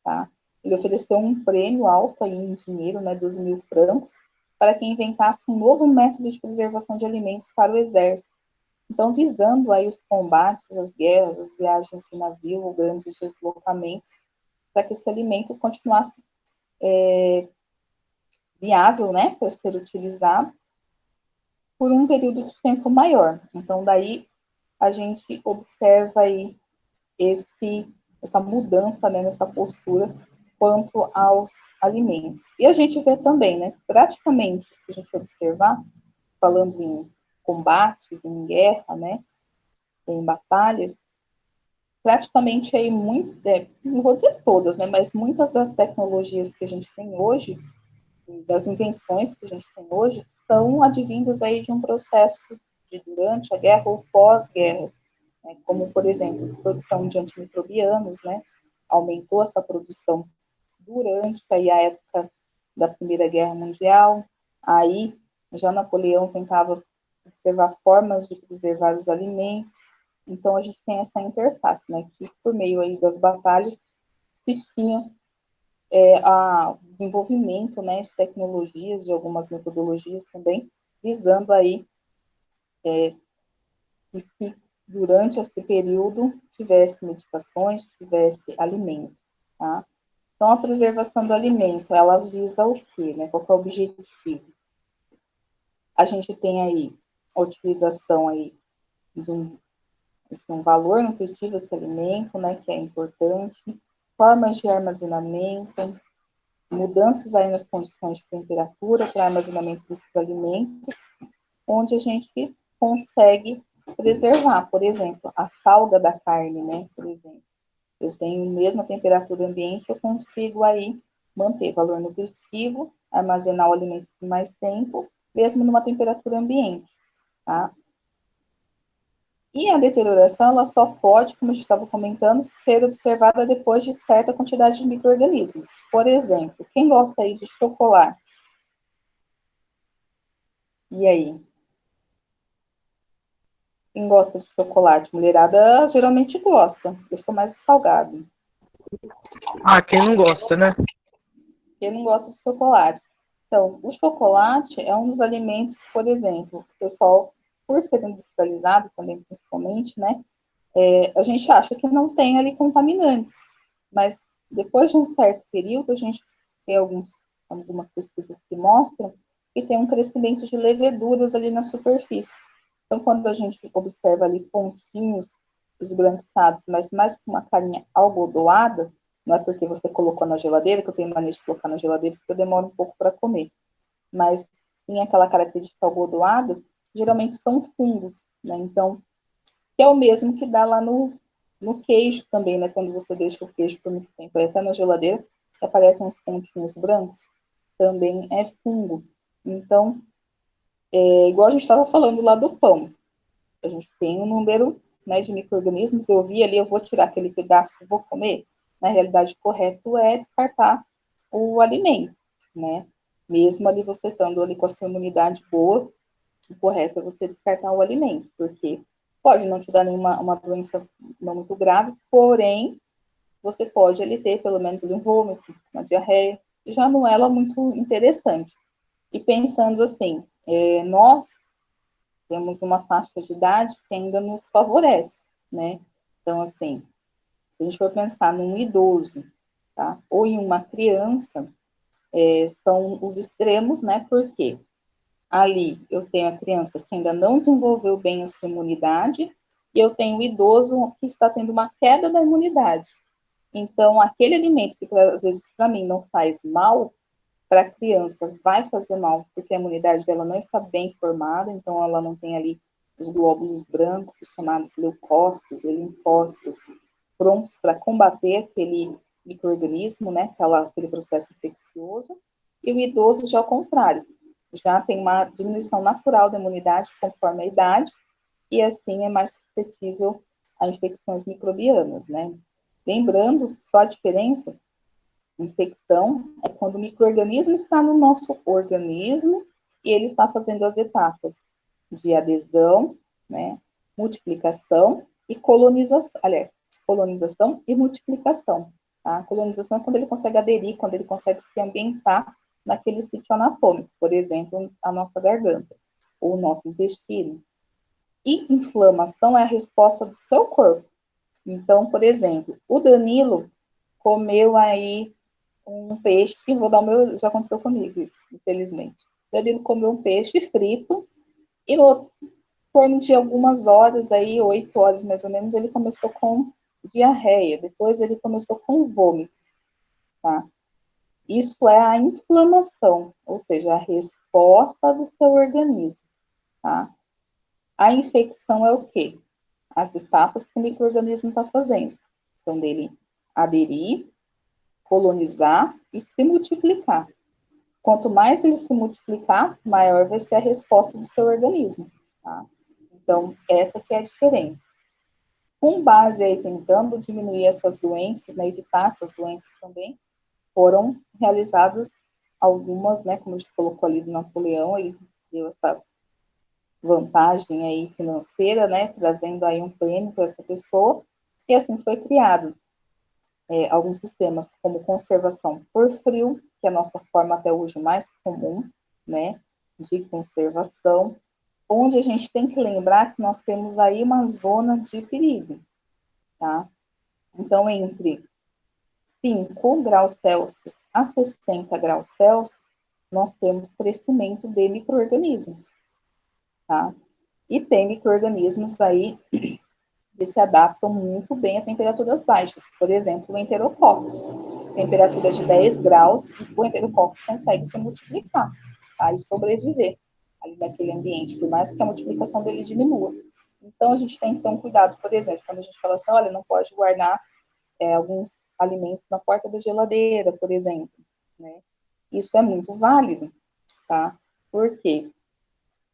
tá? Ele ofereceu um prêmio alto aí em dinheiro, né, 12.000 francos, para quem inventasse um novo método de preservação de alimentos para o exército. Então, visando aí os combates, as guerras, as viagens de navio, grandes deslocamentos, para que esse alimento continuasse viável, né, para ser utilizado por um período de tempo maior. Então, daí a gente observa aí essa mudança, né, nessa postura quanto aos alimentos. E a gente vê também, né, praticamente, se a gente observar, falando em combates, em guerra, né, em batalhas, praticamente aí não vou dizer todas, né, mas muitas das tecnologias que a gente tem hoje, das invenções que a gente tem hoje, são advindas aí de um processo de durante a guerra ou pós-guerra, né, como, por exemplo, produção de antimicrobianos, né, aumentou essa produção durante aí a época da Primeira Guerra Mundial, aí já Napoleão tentava observar formas de preservar os alimentos, então a gente tem essa interface, né, que por meio aí das batalhas se tinha o desenvolvimento, né, de tecnologias, de algumas metodologias também, visando aí que se durante esse período, tivesse medicações, tivesse alimento, tá? Então, a preservação do alimento, ela visa o quê, né? Qual que é o objetivo? A gente tem aí a utilização aí de um valor nutritivo desse alimento, né, que é importante, formas de armazenamento, mudanças aí nas condições de temperatura para armazenamento desses alimentos, onde a gente consegue preservar, por exemplo, a salga da carne, né, por exemplo. Eu tenho a mesma temperatura ambiente, eu consigo aí manter valor nutritivo, armazenar o alimento por mais tempo, mesmo numa temperatura ambiente, tá? E a deterioração, ela só pode, como a gente estava comentando, ser observada depois de certa quantidade de micro-organismos. Por exemplo, quem gosta aí de chocolate? E aí? Quem gosta de chocolate? Mulherada geralmente gosta. Eu sou mais salgado. Ah, quem não gosta, né? Quem não gosta de chocolate? Então, o chocolate é um dos alimentos que, por exemplo, o pessoal, por ser industrializado também, principalmente, né? A gente acha que não tem ali contaminantes, mas depois de um certo período, a gente tem algumas pesquisas que mostram que tem um crescimento de leveduras ali na superfície. Então, quando a gente observa ali pontinhos esbranquiçados, mas mais com uma carinha algodoada, não é porque você colocou na geladeira, que eu tenho mania de colocar na geladeira, porque eu demoro um pouco para comer, mas sim aquela característica algodoada, geralmente são fungos, né? Então, que é o mesmo que dá lá no queijo também, né? Quando você deixa o queijo por muito tempo, aí até na geladeira, aparecem uns pontinhos brancos, também é fungo. Então, igual a gente estava falando lá do pão, a gente tem um número, né, de micro-organismos, eu vi ali, eu vou tirar aquele pedaço e vou comer. Na realidade, o correto é descartar o alimento, né? Mesmo ali você estando ali com a sua imunidade boa, o correto é você descartar o alimento, porque pode não te dar nenhuma uma doença não muito grave, porém, você pode ali ter pelo menos ali um vômito, uma diarreia, já não é ela muito interessante. E pensando assim, nós temos uma faixa de idade que ainda nos favorece, né? Então, assim, se a gente for pensar num idoso, tá? Ou em uma criança, são os extremos, né? Porque ali eu tenho a criança que ainda não desenvolveu bem a sua imunidade e eu tenho o idoso que está tendo uma queda da imunidade. Então, aquele alimento que às vezes para mim não faz mal, para a criança vai fazer mal, porque a imunidade dela não está bem formada, então ela não tem ali os glóbulos brancos, chamados leucócitos e linfócitos, prontos para combater aquele microorganismo, né, aquele processo infeccioso, e o idoso já ao contrário, já tem uma diminuição natural da imunidade conforme a idade, e assim é mais suscetível a infecções microbianas, né. Lembrando, só a diferença, infecção é quando o microorganismo está no nosso organismo e ele está fazendo as etapas de adesão, né, multiplicação e colonização, aliás, colonização e multiplicação. Tá? A colonização é quando ele consegue aderir, quando ele consegue se ambientar naquele sítio anatômico, por exemplo, a nossa garganta ou o nosso intestino. E inflamação é a resposta do seu corpo. Então, por exemplo, o Danilo comeu aí um peixe, vou dar o meu, já aconteceu comigo isso, infelizmente. Danilo comeu um peixe frito e no torno de algumas horas aí, 8 horas mais ou menos, ele começou com diarreia, depois ele começou com vômito, tá? Isso é a inflamação, ou seja, a resposta do seu organismo, tá? A infecção é o quê? As etapas que o microorganismo está fazendo. Então, dele aderir, colonizar e se multiplicar. Quanto mais ele se multiplicar, maior vai ser a resposta do seu organismo, tá? Então, essa que é a diferença. Com base aí, tentando diminuir essas doenças, né, evitar essas doenças também, foram realizadas algumas, né, como a gente colocou ali do Napoleão, ele deu essa vantagem aí financeira, né, trazendo aí um prêmio para essa pessoa, e assim foi criado alguns sistemas como conservação por frio, que é a nossa forma até hoje mais comum, né, de conservação, onde a gente tem que lembrar que nós temos aí uma zona de perigo, tá? Então, entre 5 graus Celsius a 60 graus Celsius, nós temos crescimento de micro-organismos, tá? E tem micro-organismos aí que se adaptam muito bem a temperaturas baixas. Por exemplo, o Enterococcus. Temperatura de 10 graus, o Enterococcus consegue se multiplicar, tá? E sobreviver ali naquele ambiente, por mais que a multiplicação dele diminua. Então, a gente tem que ter um cuidado, por exemplo, quando a gente fala assim, olha, não pode guardar alguns alimentos na porta da geladeira, por exemplo, né? Isso é muito válido, tá? Por quê?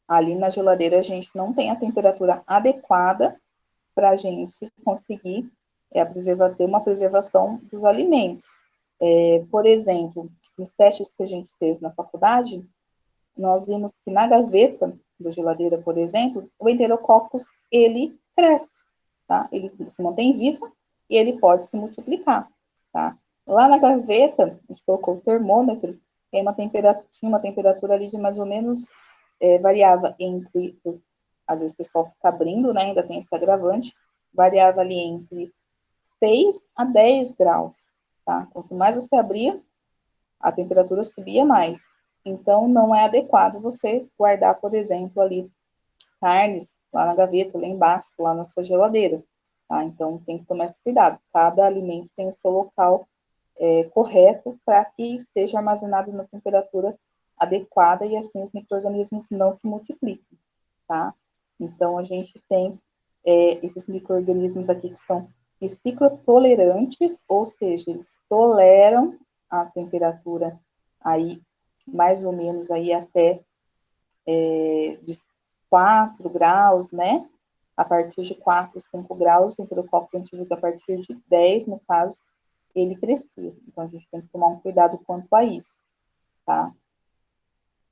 Ali na geladeira a gente não tem a temperatura adequada para a gente conseguir ter uma preservação dos alimentos. Por exemplo, nos testes que a gente fez na faculdade, nós vimos que na gaveta da geladeira, por exemplo, o Enterococcus, ele cresce, tá? Ele se mantém vivo e ele pode se multiplicar, tá? Lá na gaveta, a gente colocou o termômetro, tinha uma temperatura ali de mais ou menos, variava entre, às vezes o pessoal fica abrindo, né, ainda tem esse agravante, variava ali entre 6 a 10 graus, tá? Quanto mais você abria, a temperatura subia mais. Então, não é adequado você guardar, por exemplo, ali, carnes lá na gaveta, lá embaixo, lá na sua geladeira, tá? Então, tem que tomar esse cuidado. Cada alimento tem o seu local correto para que esteja armazenado na temperatura adequada e assim os micro-organismos não se multipliquem, tá? Então, a gente tem esses micro-organismos aqui que são ciclotolerantes, ou seja, eles toleram a temperatura aí, mais ou menos aí até de 4 graus, né? A partir de 4, 5 graus, o Enterococcus a gente viu que a partir de 10, no caso, ele crescia. Então, a gente tem que tomar um cuidado quanto a isso, tá?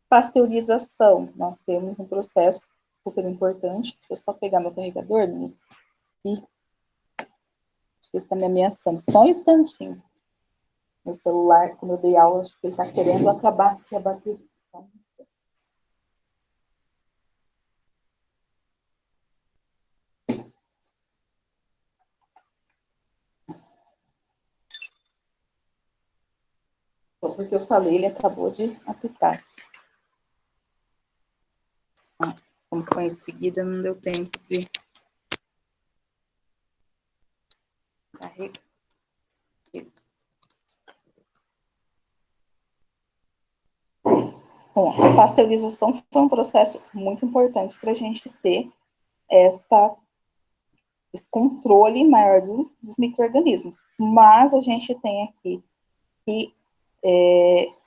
Pasteurização. Nós temos um processo super importante. Deixa eu só pegar meu carregador, meninas. E acho que ele está me ameaçando. Só um instantinho. Meu celular, como eu dei aula, acho que ele está querendo acabar aqui a bateria. Só um instante. Só porque eu falei, ele acabou de apitar. Como foi em seguida, não deu tempo de carregar. Bom, a pasteurização foi um processo muito importante para a gente ter esse controle maior dos micro-organismos. Mas a gente tem aqui que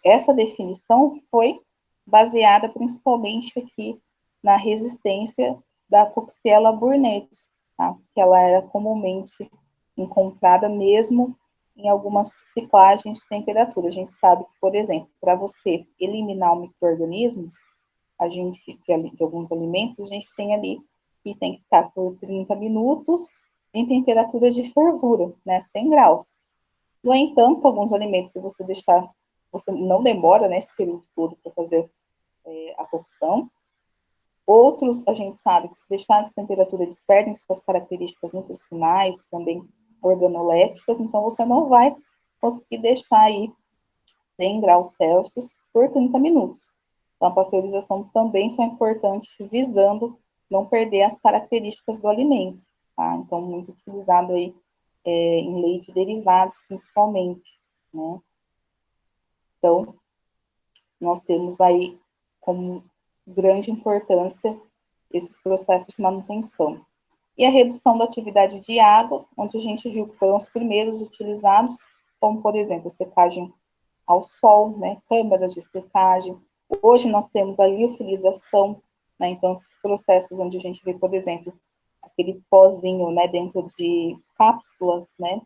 essa definição foi baseada principalmente aqui na resistência da Coxiella burnetii, tá? Que ela era comumente encontrada mesmo em algumas ciclagens de temperatura. A gente sabe que, por exemplo, para você eliminar micro-organismos, a gente, de alguns alimentos, a gente tem ali que tem que ficar por 30 minutos em temperaturas de fervura, né, 100 graus. No entanto, alguns alimentos, se você deixar, você não demora, né, esse período todo para fazer a cocção. Outros, a gente sabe que se deixar essa temperatura, eles perdem suas características nutricionais, também organolépticas, então você não vai conseguir deixar aí 100 graus Celsius por 30 minutos. Então, a pasteurização também foi importante, visando não perder as características do alimento, tá? Então, muito utilizado aí em leite derivados, principalmente, né? Então, nós temos aí como grande importância esses processos de manutenção. E a redução da atividade de água, onde a gente viu que foram os primeiros utilizados, como, por exemplo, a secagem ao sol, né, câmaras de secagem. Hoje nós temos a liofilização, né, então esses processos onde a gente vê, por exemplo, aquele pozinho, né, dentro de cápsulas, né,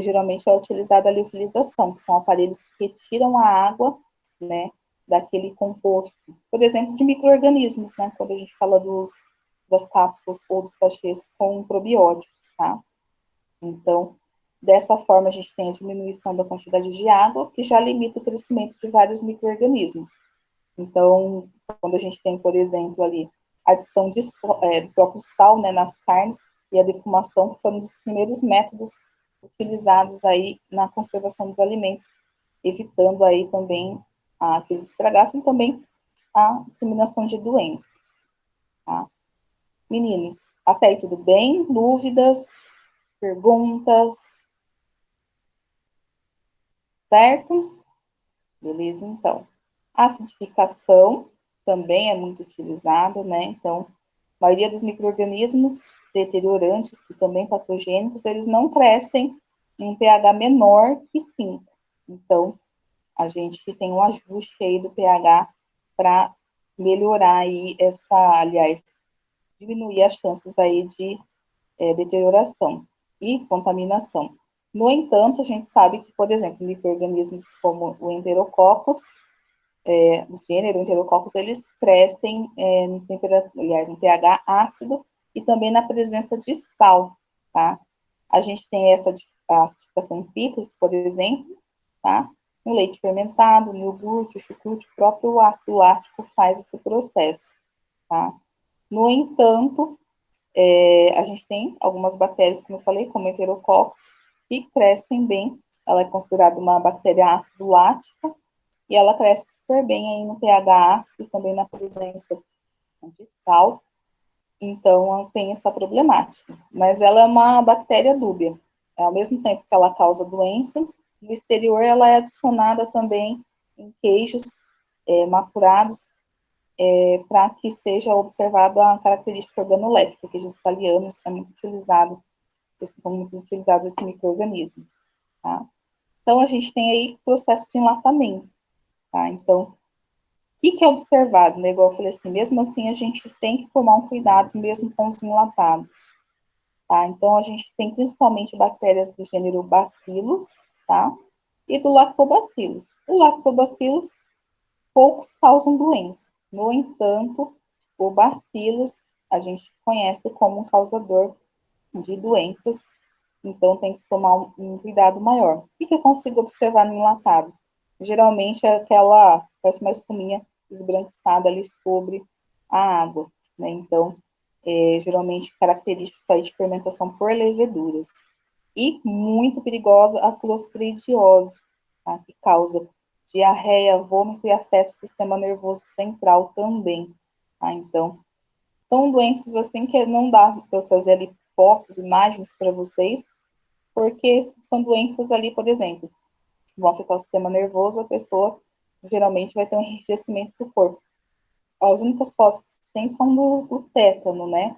geralmente é utilizada a liofilização, que são aparelhos que retiram a água, né, daquele composto, por exemplo, de micro-organismos, né, quando a gente fala das cápsulas ou dos sachês com probióticos, tá? Então, dessa forma, a gente tem a diminuição da quantidade de água, que já limita o crescimento de vários micro-organismos. Então, quando a gente tem, por exemplo, ali, a adição do próprio sal, né, nas carnes, e a defumação, que foram os primeiros métodos utilizados aí na conservação dos alimentos, evitando aí também que eles estragassem, também a disseminação de doenças, tá? Meninos, até aí tudo bem? Dúvidas? Perguntas? Certo? Beleza, então. A acidificação também é muito utilizada, né? Então, a maioria dos micro-organismos deteriorantes e também patogênicos, eles não crescem em um pH menor que 5. Então, a gente tem um ajuste aí do pH para melhorar aí aliás, diminuir as chances aí de deterioração e contaminação. No entanto, a gente sabe que, por exemplo, micro-organismos como o Enterococcus, do gênero Enterococcus, eles crescem no pH ácido e também na presença de sal, tá? A gente tem essa acidificação em picles, por exemplo, tá? No leite fermentado, no iogurte, o chucrute, o próprio ácido lático faz esse processo, tá? No entanto, a gente tem algumas bactérias, como eu falei, como o Enterococcus, que crescem bem. Ela é considerada uma bactéria ácido lática, e ela cresce super bem aí no pH ácido e também na presença de sal. Então, tem essa problemática. Mas ela é uma bactéria dúbia. Ao mesmo tempo que ela causa doença, no exterior ela é adicionada também em queijos maturados para que seja observada a característica organolética. Queijos italianos são muito utilizados esses micro-organismos, tá? Então, a gente tem aí processo de enlatamento, tá? Então, o que é observado, né? Igual eu falei assim, mesmo assim, a gente tem que tomar um cuidado mesmo com os enlatados, tá? Então, a gente tem principalmente bactérias do gênero Bacillus, tá? E do Lactobacillus. O Lactobacillus, poucos causam doença. No entanto, o Bacillus, a gente conhece como um causador de doenças, então tem que tomar um cuidado maior. O que eu consigo observar no enlatado? Geralmente é parece uma espuminha esbranquiçada ali sobre a água, né? Então, geralmente característico aí de fermentação por leveduras. E muito perigosa a clostridiose, tá? Que causa diarreia, vômito e afeta o sistema nervoso central também, tá? Então, são doenças assim que não dá para eu fazer ali fotos, imagens para vocês, porque são doenças ali, por exemplo, vão afetar o sistema nervoso, a pessoa geralmente vai ter um enrijecimento do corpo. As únicas fotos que tem são do tétano, né?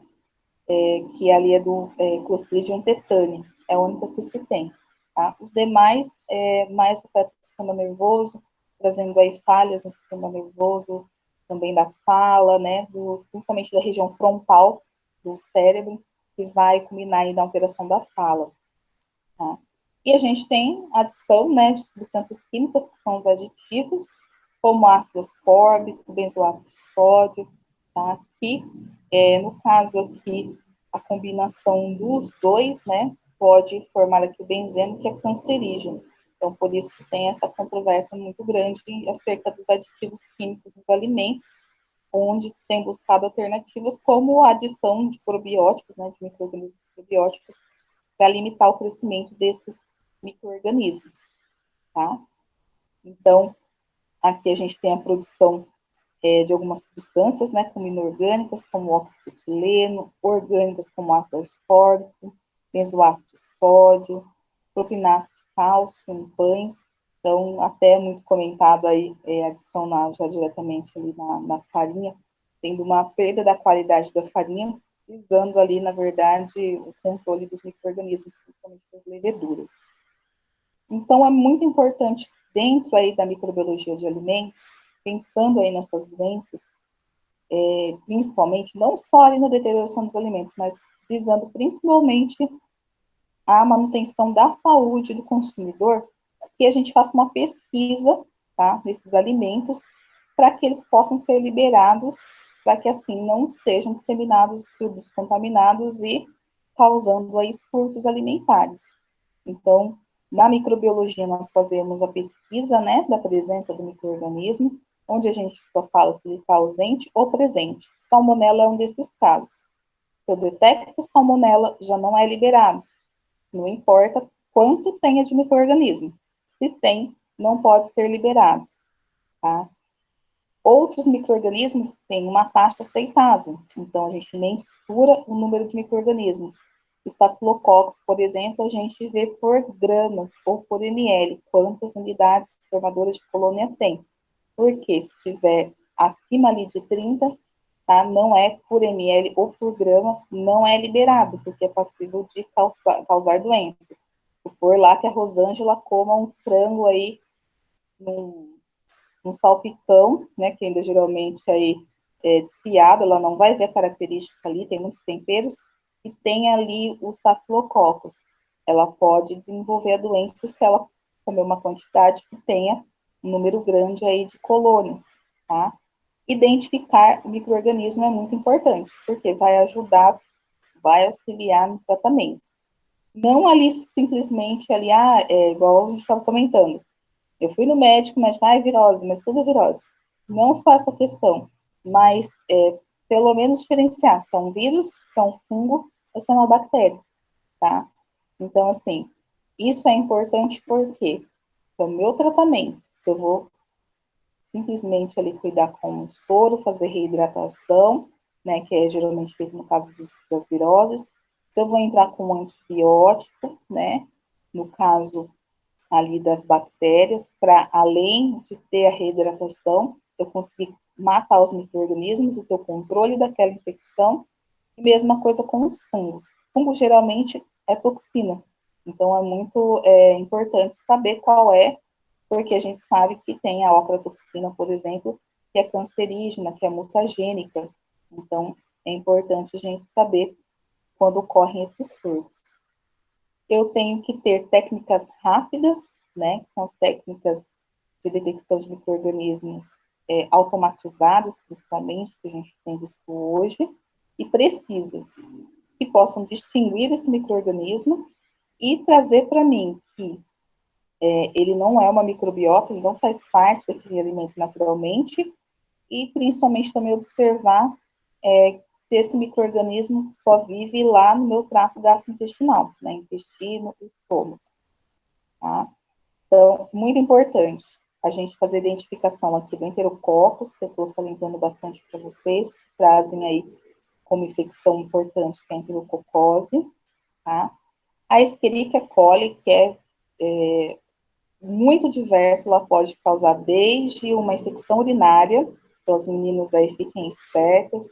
Que ali é do Clostridium tetani, é a única que se tem. Tá? Os demais mais afetam o sistema nervoso, trazendo aí falhas no sistema nervoso, também da fala, né? Principalmente da região frontal do cérebro, que vai culminar aí na alteração da fala. Tá? E a gente tem adição, né, de substâncias químicas, que são os aditivos, como ácido ascórbico, benzoato de sódio, tá? Que, no caso aqui, a combinação dos dois, né, pode formar aqui o benzeno, que é cancerígeno. Então, por isso que tem essa controvérsia muito grande acerca dos aditivos químicos nos alimentos, onde se tem buscado alternativas como a adição de probióticos, né, de micro-organismos probióticos, para limitar o crescimento desses micro-organismos, tá? Então, aqui a gente tem a produção de algumas substâncias, né, como inorgânicas, como óxido de etileno, orgânicas, como ácido ascórbico, benzoato de sódio, propinato de cálcio em pães. Então, até muito comentado aí, adicionar já diretamente ali na farinha, tendo uma perda da qualidade da farinha, visando ali, na verdade, o controle dos micro-organismos, principalmente das leveduras. Então, é muito importante, dentro aí da microbiologia de alimentos, pensando aí nessas doenças, principalmente, não só ali na deterioração dos alimentos, mas visando principalmente a manutenção da saúde do consumidor, que a gente faça uma pesquisa, tá, desses alimentos, para que eles possam ser liberados, para que assim não sejam disseminados produtos contaminados e causando aí surtos alimentares. Então, na microbiologia, nós fazemos a pesquisa, né, da presença do micro-organismo, onde a gente só fala se ele está ausente ou presente. Salmonela é um desses casos. Se eu detecto salmonela, já não é liberado. Não importa quanto tenha de micro-organismo. Se tem, não pode ser liberado, tá? Outros micro-organismos têm uma taxa aceitável, então a gente mensura o número de micro-organismos. Estafilococcus, por exemplo, a gente vê por gramas ou por ml, quantas unidades formadoras de colônia tem. Porque se tiver acima ali de 30, tá, não é por ml ou por grama, não é liberado, porque é passível de causar doença. Supor lá que a Rosângela coma um frango aí num salpicão, né, que ainda geralmente aí é desfiado, ela não vai ver a característica ali, tem muitos temperos, e tem ali o Staphylococcus. Ela pode desenvolver a doença se ela comer uma quantidade que tenha um número grande aí de colônias, tá? Identificar o micro-organismo é muito importante, porque vai ajudar, vai auxiliar no tratamento. Não ali simplesmente ali, igual a gente estava comentando, eu fui no médico, mas vai virose, mas tudo é virose. Não só essa questão, mas pelo menos diferenciar se é um vírus, se é um fungo ou se é uma bactéria, tá? Então, assim, isso é importante porque o meu tratamento, se eu vou simplesmente ali cuidar com o soro, fazer reidratação, né, que é geralmente feito no caso das viroses, se eu vou entrar com um antibiótico, né, no caso ali das bactérias, para além de ter a reidratação, eu conseguir matar os micro-organismos e ter o controle daquela infecção. E mesma coisa com os fungos. Fungo geralmente é toxina, então é muito importante saber qual é, porque a gente sabe que tem a ocratoxina, por exemplo, que é cancerígena, que é mutagênica. Então, é importante a gente saber quando ocorrem esses surtos. Eu tenho que ter técnicas rápidas, né, que são as técnicas de detecção de micro-organismos automatizadas, principalmente, que a gente tem visto hoje, e precisas, que possam distinguir esse micro-organismo e trazer para mim que ele não é uma microbiota, ele não faz parte daquele alimento naturalmente, e principalmente também observar se esse micro-organismo só vive lá no meu trato gastrointestinal, né, intestino e estômago, tá? Então, muito importante a gente fazer a identificação aqui do enterococcus, que eu estou salientando bastante para vocês, que trazem aí como infecção importante, que é a enterococose, tá? A Escherichia coli, que é muito diversa, ela pode causar desde uma infecção urinária, então as meninas aí fiquem espertas,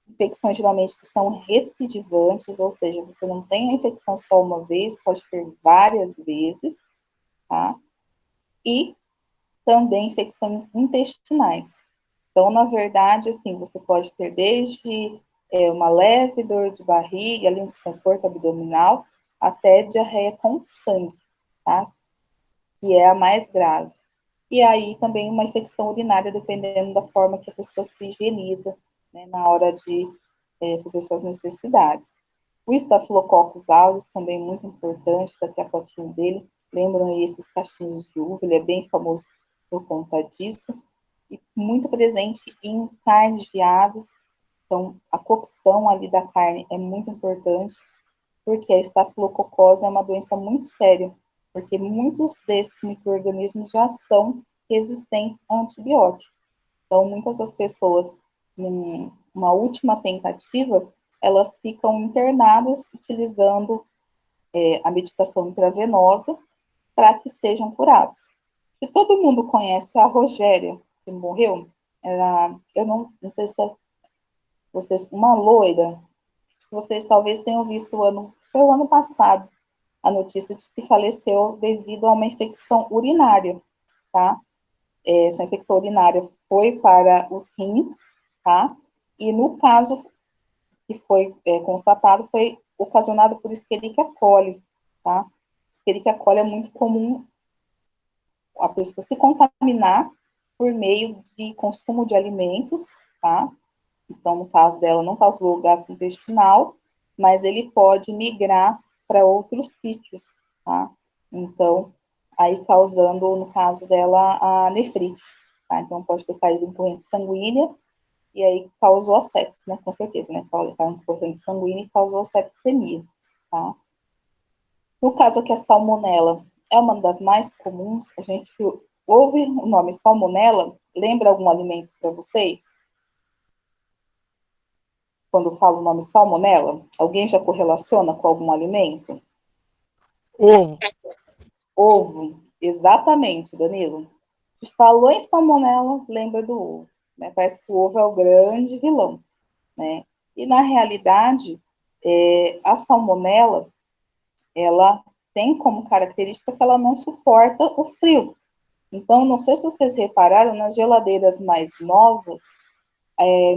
infecções geralmente que são recidivantes, ou seja, você não tem a infecção só uma vez, pode ter várias vezes, tá? E também infecções intestinais. Então, na verdade, assim, você pode ter desde uma leve dor de barriga, ali um desconforto abdominal, até diarreia com sangue, tá? Que é a mais grave. E aí também uma infecção urinária, dependendo da forma que a pessoa se higieniza, né, na hora de fazer suas necessidades. O Staphylococcus aureus também muito importante, daqui a fotinho dele. Lembram aí esses cachinhos de uva, ele é bem famoso por conta disso. E muito presente em carnes de aves. Então, a cocção ali da carne é muito importante, porque a estafilococose é uma doença muito séria, porque muitos desses micro-organismos já são resistentes a antibióticos. Então, muitas das pessoas, numa última tentativa, elas ficam internadas utilizando a medicação intravenosa para que sejam curados. E todo mundo conhece a Rogéria, que morreu, eu não sei se vocês, uma loira, vocês talvez tenham visto foi o ano passado, a notícia de que faleceu devido a uma infecção urinária, tá? Essa infecção urinária foi para os rins, tá? E no caso que foi constatado, foi ocasionado por Escherichia coli, tá? Escherichia coli é muito comum a pessoa se contaminar por meio de consumo de alimentos, tá? Então, no caso dela, não causou gastrointestinal, mas ele pode migrar para outros sítios, tá? Então, aí causando, no caso dela, a nefrite, tá? Então, pode ter caído em corrente sanguínea e aí causou a sepse, né, com certeza, né, caiu corrente sanguínea e causou a septicemia, tá? No caso aqui, a salmonela é uma das mais comuns, a gente ouve o nome salmonela, lembra algum alimento para vocês? Quando falo o nome salmonela, alguém já correlaciona com algum alimento? Ovo. Ovo, exatamente, Danilo. Se falou em salmonela, lembra do ovo, né? Parece que o ovo é o grande vilão, né? E na realidade, a salmonela, ela tem como característica que ela não suporta o frio. Então, não sei se vocês repararam, nas geladeiras mais novas,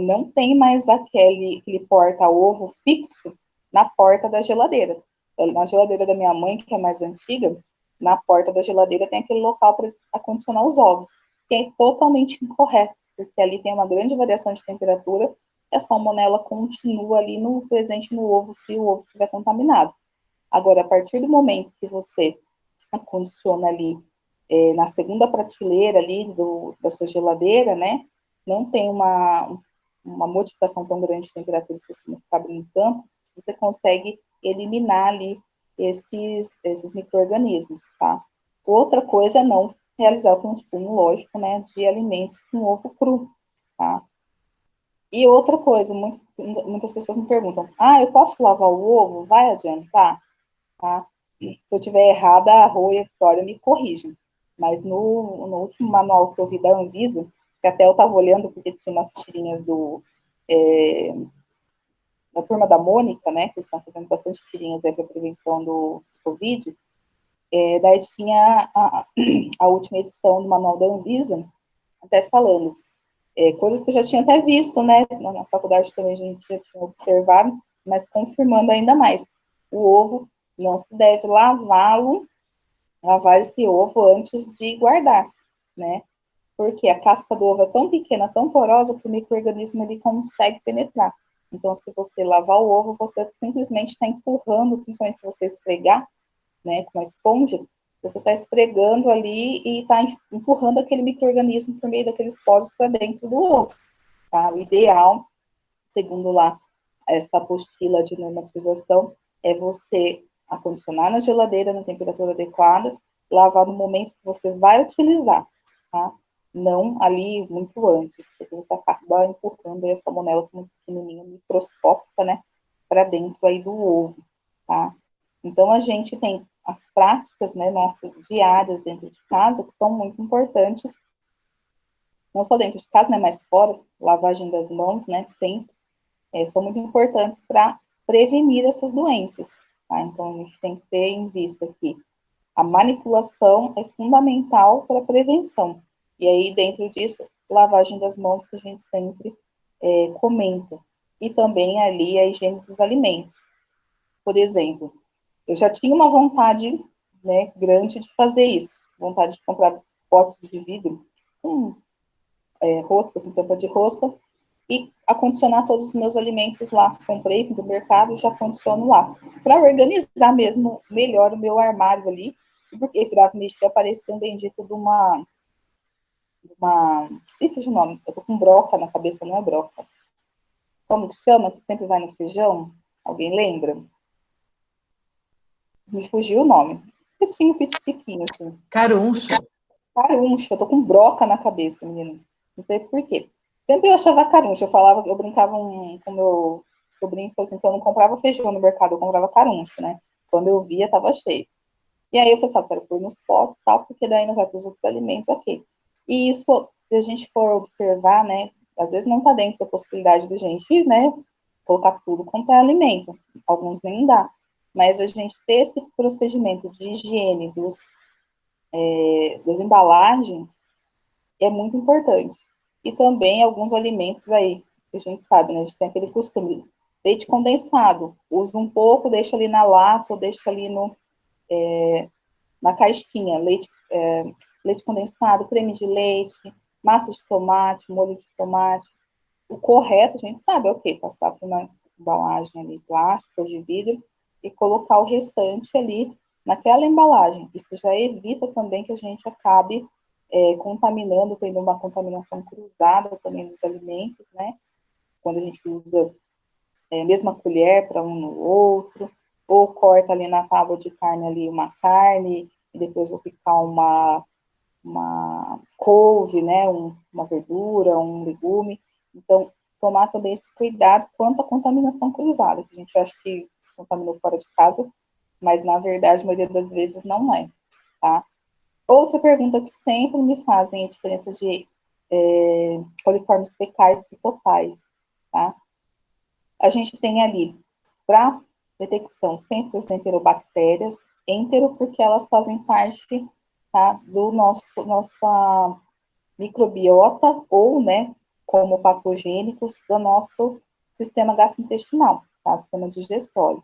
não tem mais aquele porta-ovo fixo na porta da geladeira. Na geladeira da minha mãe, que é mais antiga, na porta da geladeira tem aquele local para acondicionar os ovos, que é totalmente incorreto, porque ali tem uma grande variação de temperatura e a salmonela continua ali presente no ovo, se o ovo estiver contaminado. Agora, a partir do momento que você acondiciona ali na segunda prateleira ali da sua geladeira, né, não tem uma modificação tão grande de temperatura, se você não ficar abrindo tanto, você consegue eliminar ali esses micro-organismos, tá? Outra coisa é não realizar o consumo, lógico, né, de alimentos com ovo cru, tá? E outra coisa, muitas pessoas me perguntam, eu posso lavar o ovo? Vai adiantar? Tá? Se eu tiver errada, a Rô e a Vitória me corrigem. Mas no último manual que eu vi da Anvisa, que até eu estava olhando, porque tinha umas tirinhas da turma da Mônica, né, que estão fazendo bastante tirinhas aí para prevenção do Covid, daí tinha a última edição do manual da Anvisa, até falando coisas que eu já tinha até visto, né, na faculdade também a gente já tinha observado, mas confirmando ainda mais. O ovo não se deve lavar esse ovo antes de guardar, né? Porque a casca do ovo é tão pequena, tão porosa, que o micro-organismo ele consegue penetrar. Então, se você lavar o ovo, você simplesmente está empurrando, principalmente se você esfregar, né, com uma esponja, você está esfregando ali e está empurrando aquele micro-organismo por meio daqueles poros para dentro do ovo. Tá? O ideal, segundo lá essa apostila de normatização, é você acondicionar na geladeira na temperatura adequada, lavar no momento que você vai utilizar, tá? Não ali muito antes, porque você acaba empurrando essa salmonela muito pequenininha, microscópica, né, para dentro aí do ovo, tá? Então, a gente tem as práticas, né, nossas diárias dentro de casa, que são muito importantes, não só dentro de casa, né, mas fora, lavagem das mãos, né, sempre, são muito importantes para prevenir essas doenças, tá? Então, a gente tem que ter em vista que a manipulação é fundamental para a prevenção. E aí, dentro disso, lavagem das mãos, que a gente sempre comenta. E também ali a higiene dos alimentos. Por exemplo, eu já tinha uma vontade, né, grande de fazer isso. Vontade de comprar potes de vidro com rosca, assim, tampa de rosca, e acondicionar todos os meus alimentos lá. Comprei do mercado e já acondiciono lá. Para organizar mesmo melhor o meu armário ali, porque virava e mexia, aparecia um bendito de uma... Esse é o nome, eu tô com broca na cabeça, não é broca. Como que chama, que sempre vai no feijão? Alguém lembra? Me fugiu o nome. Pitinho, pititiquinho, assim. Caruncho. Caruncho, eu tô com broca na cabeça, menino. Não sei por quê. Sempre eu achava caruncho, eu brincava com meu sobrinho, assim, que eu não comprava feijão no mercado, eu comprava caruncho, né? Quando eu via, tava cheio. E aí eu pensava, quero pôr nos potes e tal, porque daí não vai para os outros alimentos, ok. E isso, se a gente for observar, né, às vezes não está dentro da possibilidade da gente, né, colocar tudo quanto é alimento. Alguns nem dá. Mas a gente ter esse procedimento de higiene das embalagens é muito importante. E também alguns alimentos aí, que a gente sabe, né, a gente tem aquele costume. Leite condensado, usa um pouco, deixa ali na lata, ou deixa ali na caixinha, leite condensado, creme de leite, massa de tomate, molho de tomate. O correto, a gente sabe, é o quê? Passar por uma embalagem ali, plástica ou de vidro, e colocar o restante ali naquela embalagem. Isso já evita também que a gente acabe contaminando, tendo uma contaminação cruzada também dos alimentos, né? quando a gente usa a mesma colher para um no outro, ou corta ali na tábua de carne ali uma carne, e depois vou picar uma couve, né, uma verdura, um legume. Então, tomar também esse cuidado quanto à contaminação cruzada, que a gente acha que se contaminou fora de casa, mas na verdade, a maioria das vezes não é, tá? Outra pergunta que sempre me fazem é a diferença de coliformes fecais e totais, tá? A gente tem ali, para detecção, sempre as enterobactérias, entero porque elas fazem parte, tá, do nossa microbiota, ou, né, como patogênicos do nosso sistema gastrointestinal, tá, sistema digestório.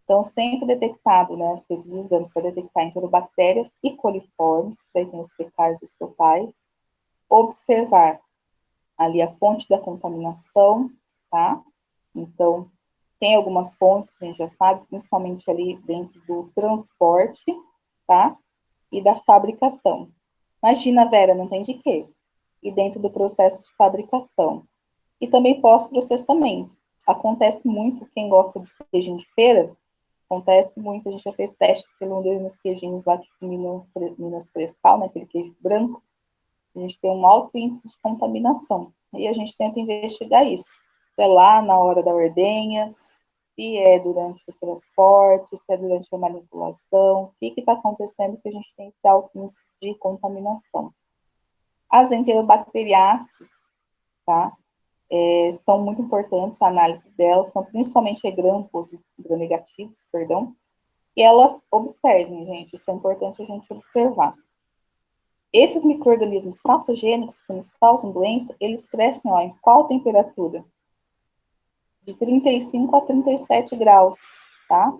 Então, sempre detectado, né, feitos exames para detectar enterobactérias e coliformes, que daí tem os fecais e os totais, observar ali a fonte da contaminação, tá? Então, tem algumas fontes que a gente já sabe, principalmente ali dentro do transporte, tá? E da fabricação. Imagina, Vera, não tem de quê? E dentro do processo de fabricação. E também pós-processamento. Acontece muito, quem gosta de queijinho de feira, acontece muito, a gente já fez teste pelo um dos queijinhos lá, tipo Minas Frescal, né, aquele queijo branco, a gente tem um alto índice de contaminação. E a gente tenta investigar isso. Se é lá na hora da ordenha, se é durante o transporte, se é durante a manipulação, o que está acontecendo que a gente tem esse alto índice de contaminação. As enterobacteriáceas, tá? São muito importantes a análise delas, são principalmente gram-negativos, perdão, e elas observem, gente, isso é importante a gente observar. Esses micro-organismos patogênicos que nos causam doença, eles crescem, ó, em qual temperatura? De 35 a 37 graus, tá?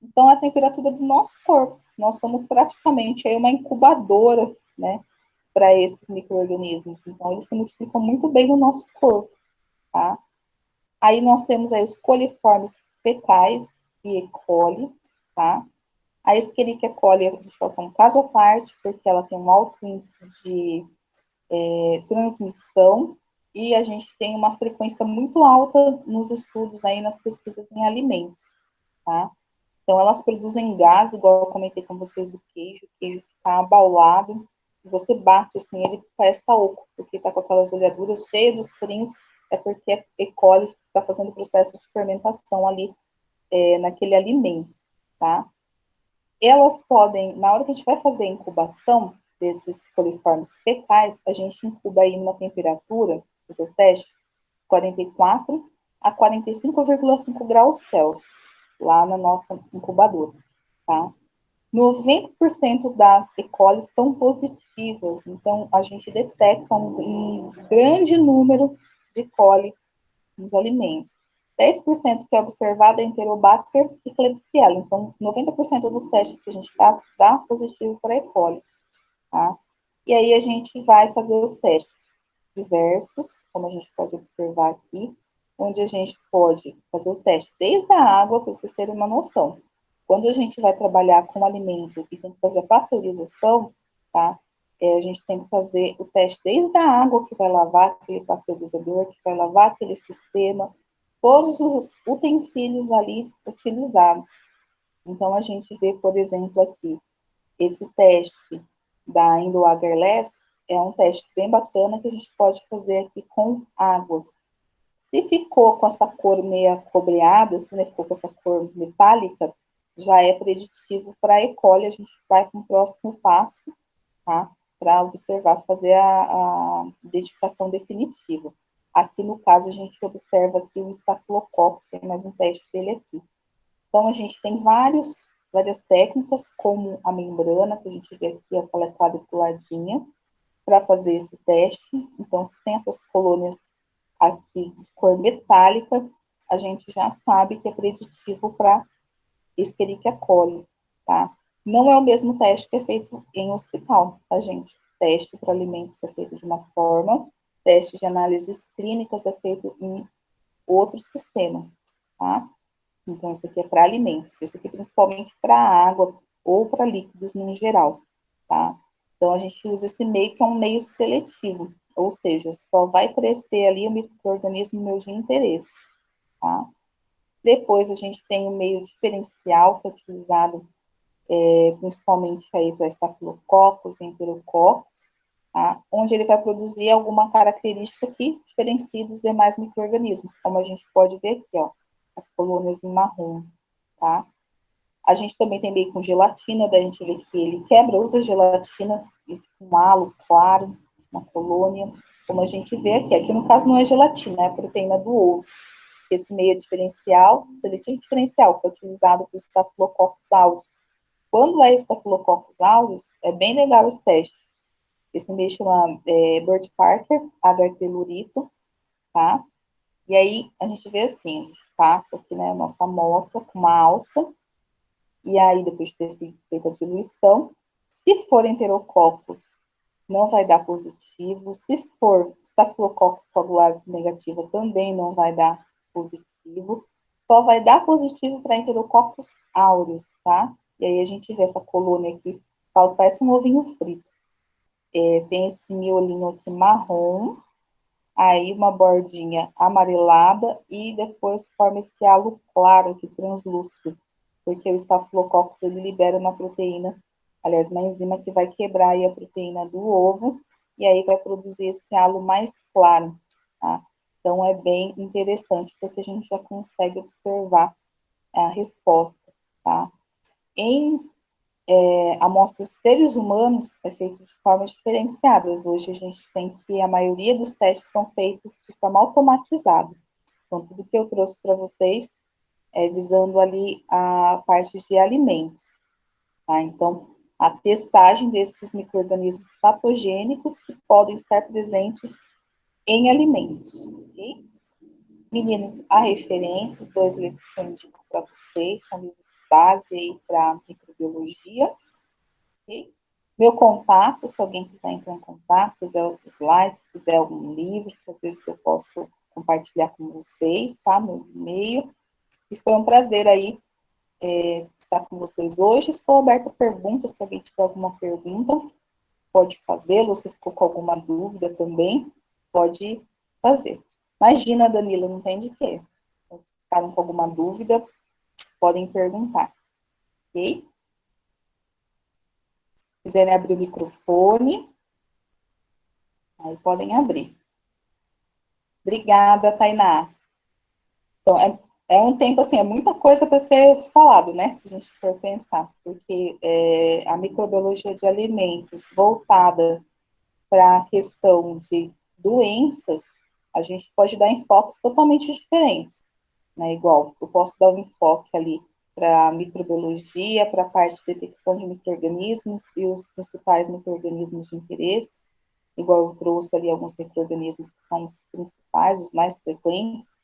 Então, é a temperatura do nosso corpo. Nós somos praticamente aí uma incubadora, né, para esses micro-organismos. Então, eles se multiplicam muito bem no nosso corpo, tá? Aí nós temos aí os coliformes fecais e E. coli, tá? A Escherichia coli, a gente coloca um caso à parte, porque ela tem um alto índice de transmissão e a gente tem uma frequência muito alta nos estudos aí, nas pesquisas em alimentos, tá? Então, elas produzem gás, igual eu comentei com vocês do queijo, o queijo fica abaulado, e você bate assim, ele parece estar oco, porque está com aquelas olhaduras cheias dos furinhos, é porque a E. coli está fazendo o processo de fermentação ali naquele alimento, tá? Elas podem, na hora que a gente vai fazer a incubação desses coliformes fecais, a gente incuba aí numa temperatura, fazer o teste, 44 a 45,5 graus Celsius, lá na nossa incubadora, tá? 90% das E. coli são positivas, então a gente detecta um grande número de coli nos alimentos. 10% que é observado é Enterobacter e Klebsiella. Então, 90% dos testes que a gente faz dá positivo para E. coli. Tá? E aí a gente vai fazer os testes diversos, como a gente pode observar aqui, onde a gente pode fazer o teste desde a água, para vocês terem uma noção. Quando a gente vai trabalhar com alimento e tem que fazer a pasteurização, tá? A gente tem que fazer o teste desde a água que vai lavar aquele pasteurizador, que vai lavar aquele sistema, todos os utensílios ali utilizados. Então, a gente vê, por exemplo, aqui, esse teste da Endo-Agarless é um teste bem bacana que a gente pode fazer aqui com água. Se ficou com essa cor meio cobreada, se né, ficou com essa cor metálica, já é preditivo para a E. coli. A gente vai para o próximo passo, tá? Para observar, fazer a identificação definitiva. Aqui, no caso, a gente observa aqui o Staphylococcus, tem mais um teste dele aqui. Então, a gente tem várias técnicas, como a membrana, que a gente vê aqui, aquela quadriculadinha, para fazer esse teste. Então, se tem essas colônias aqui de cor metálica, a gente já sabe que é preditivo para Escherichia coli, tá? Não é o mesmo teste que é feito em hospital, tá, gente? Teste para alimentos é feito de uma forma, teste de análises clínicas é feito em outro sistema, tá? Então, isso aqui é para alimentos, isso aqui principalmente para água ou para líquidos no geral, tá? Então, a gente usa esse meio que é um meio seletivo. ou seja, só vai crescer ali o micro-organismo meu de interesse, tá? Depois a gente tem o meio diferencial, que é utilizado principalmente aí para estafilococcus e enterococcus, tá? Onde ele vai produzir alguma característica que diferencia dos demais micro-organismos, como a gente pode ver aqui, ó, as colônias em marrom, tá? A gente também tem meio com gelatina, daí a gente vê que ele quebra, usa gelatina e fica um halo claro na colônia, como a gente vê aqui. Aqui no caso não é gelatina, é a proteína do ovo. Esse meio diferencial, seletivo diferencial, que é utilizado para o Staphylococcus aureus. Quando é Staphylococcus aureus, é bem legal esse teste. Esse meio chama Bird Parker, HT lurito, tá? E aí a gente vê assim, a gente passa aqui, né, a nossa amostra com uma alça, e aí depois de ter feito a diluição, se for enterococcus, não vai dar positivo, se for Staphylococcus coagulase negativa, também não vai dar positivo, só vai dar positivo para enterococcus aureus, tá? E aí a gente vê essa colônia aqui, fala que parece um ovinho frito. Tem esse miolinho aqui marrom, aí uma bordinha amarelada e depois forma esse halo claro aqui, translúcido, porque o Staphylococcus ele libera uma proteína, aliás, uma enzima que vai quebrar aí a proteína do ovo e aí vai produzir esse halo mais claro, tá? Então é bem interessante porque a gente já consegue observar a resposta, tá? Em amostras de seres humanos é feito de formas diferenciadas. Hoje a gente tem que a maioria dos testes são feitos de forma automatizada. Então, tudo que eu trouxe para vocês é visando ali a parte de alimentos, tá? Então, a testagem desses micro-organismos patogênicos que podem estar presentes em alimentos, ok? Meninos, a referência, os 2 livros que eu indico para vocês, são livros base aí para microbiologia, ok? Meu contato, se alguém quiser entrar em contato, quiser os slides, quiser algum livro, que às vezes eu posso compartilhar com vocês, tá? Meu e-mail. E foi um prazer aí estar com vocês hoje. Estou aberta a perguntas, se alguém tiver alguma pergunta, pode fazê-lo. Se ficou com alguma dúvida também, pode fazer. Imagina, Danilo, não tem de quê. Se ficaram com alguma dúvida, podem perguntar, ok? Se quiserem abrir o microfone, aí podem abrir. Obrigada, Tainá. Então, é um tempo, assim, é muita coisa para ser falado, né, se a gente for pensar, porque a microbiologia de alimentos voltada para a questão de doenças, a gente pode dar enfoques totalmente diferentes, né, igual, eu posso dar um enfoque ali para a microbiologia, para a parte de detecção de micro-organismos e os principais micro-organismos de interesse, igual eu trouxe ali alguns micro-organismos que são os principais, os mais frequentes.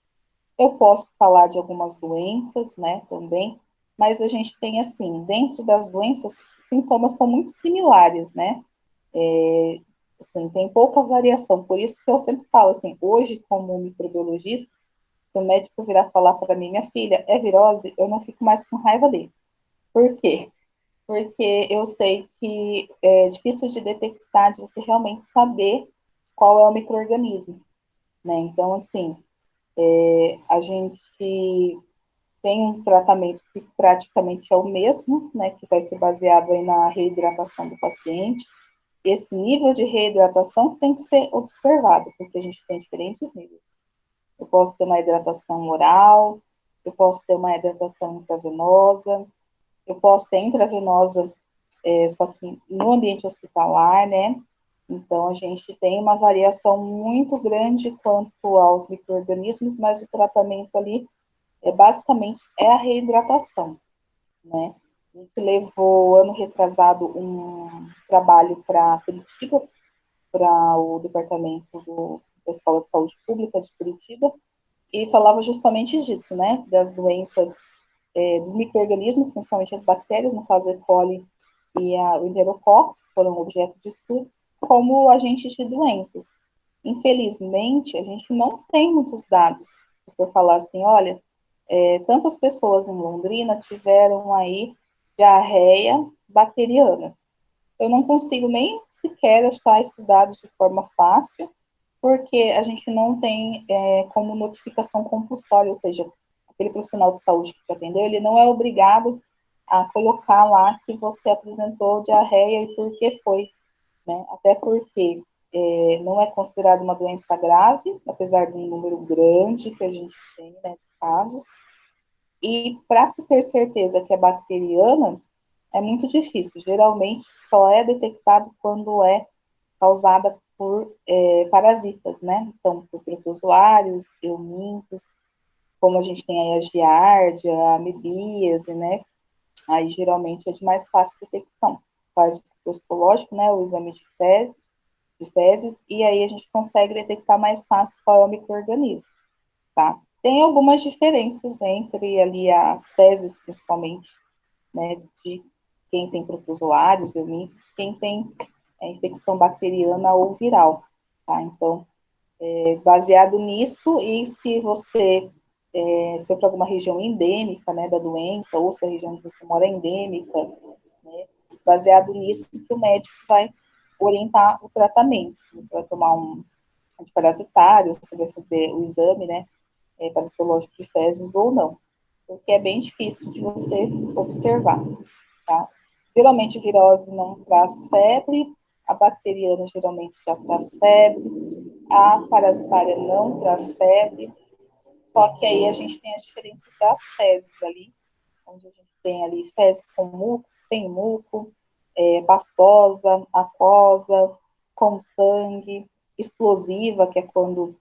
Eu posso falar de algumas doenças, né, também, mas a gente tem, assim, dentro das doenças, sintomas são muito similares, né, assim, tem pouca variação, por isso que eu sempre falo, assim, hoje, como microbiologista, se o médico virar falar para mim, minha filha, é virose, eu não fico mais com raiva dele. Por quê? Porque eu sei que é difícil de detectar, de você realmente saber qual é o micro-organismo, né, então, assim, a gente tem um tratamento que praticamente é o mesmo, né, que vai ser baseado aí na reidratação do paciente. Esse nível de reidratação tem que ser observado, porque a gente tem diferentes níveis. Eu posso ter uma hidratação oral, eu posso ter uma hidratação intravenosa, eu posso ter intravenosa, só que no ambiente hospitalar, né? Então, a gente tem uma variação muito grande quanto aos micro-organismos, mas o tratamento ali basicamente é a reidratação, né? A gente levou, ano retrasado, um trabalho para Curitiba, para o departamento da Escola de Saúde Pública de Curitiba, e falava justamente disso, né? Das doenças dos micro-organismos, principalmente as bactérias, no caso E. coli e o enterococcus, que foram objeto de estudo, como agentes de doenças. Infelizmente, a gente não tem muitos dados, se for falar assim, olha, tantas pessoas em Londrina tiveram aí diarreia bacteriana. Eu não consigo nem sequer achar esses dados de forma fácil, porque a gente não tem como notificação compulsória, ou seja, aquele profissional de saúde que te atendeu, ele não é obrigado a colocar lá que você apresentou diarreia e por que foi, né? Até porque não é considerado uma doença grave, apesar de um número grande que a gente tem, né, de casos. E para se ter certeza que é bacteriana, é muito difícil. Geralmente só é detectado quando é causada por parasitas, né? Então, por protozoários, eumintos, como a gente tem aí a giardia, a amebíase, né? Aí geralmente é de mais fácil detecção. Faz o toxicológico, né? O exame de fezes, e aí a gente consegue detectar mais fácil qual é o micro-organismo, tá? Tem algumas diferenças entre ali as fezes, principalmente, né? De quem tem protozoários, eumintos, quem tem infecção bacteriana ou viral, tá? Então, baseado nisso, e se você foi para alguma região endêmica, né, da doença, ou se a região onde você mora é endêmica, né, baseado nisso que o médico vai orientar o tratamento. Se você vai tomar um antiparasitário, se você vai fazer o exame, né, parasitológico de fezes ou não, porque é bem difícil de você observar, tá? Geralmente virose não traz febre, a bacteriana geralmente já traz febre, a parasitária não traz febre, só que aí a gente tem as diferenças das fezes ali, onde a gente tem ali fezes com muco, sem muco, pastosa, aquosa, com sangue, explosiva, que é quando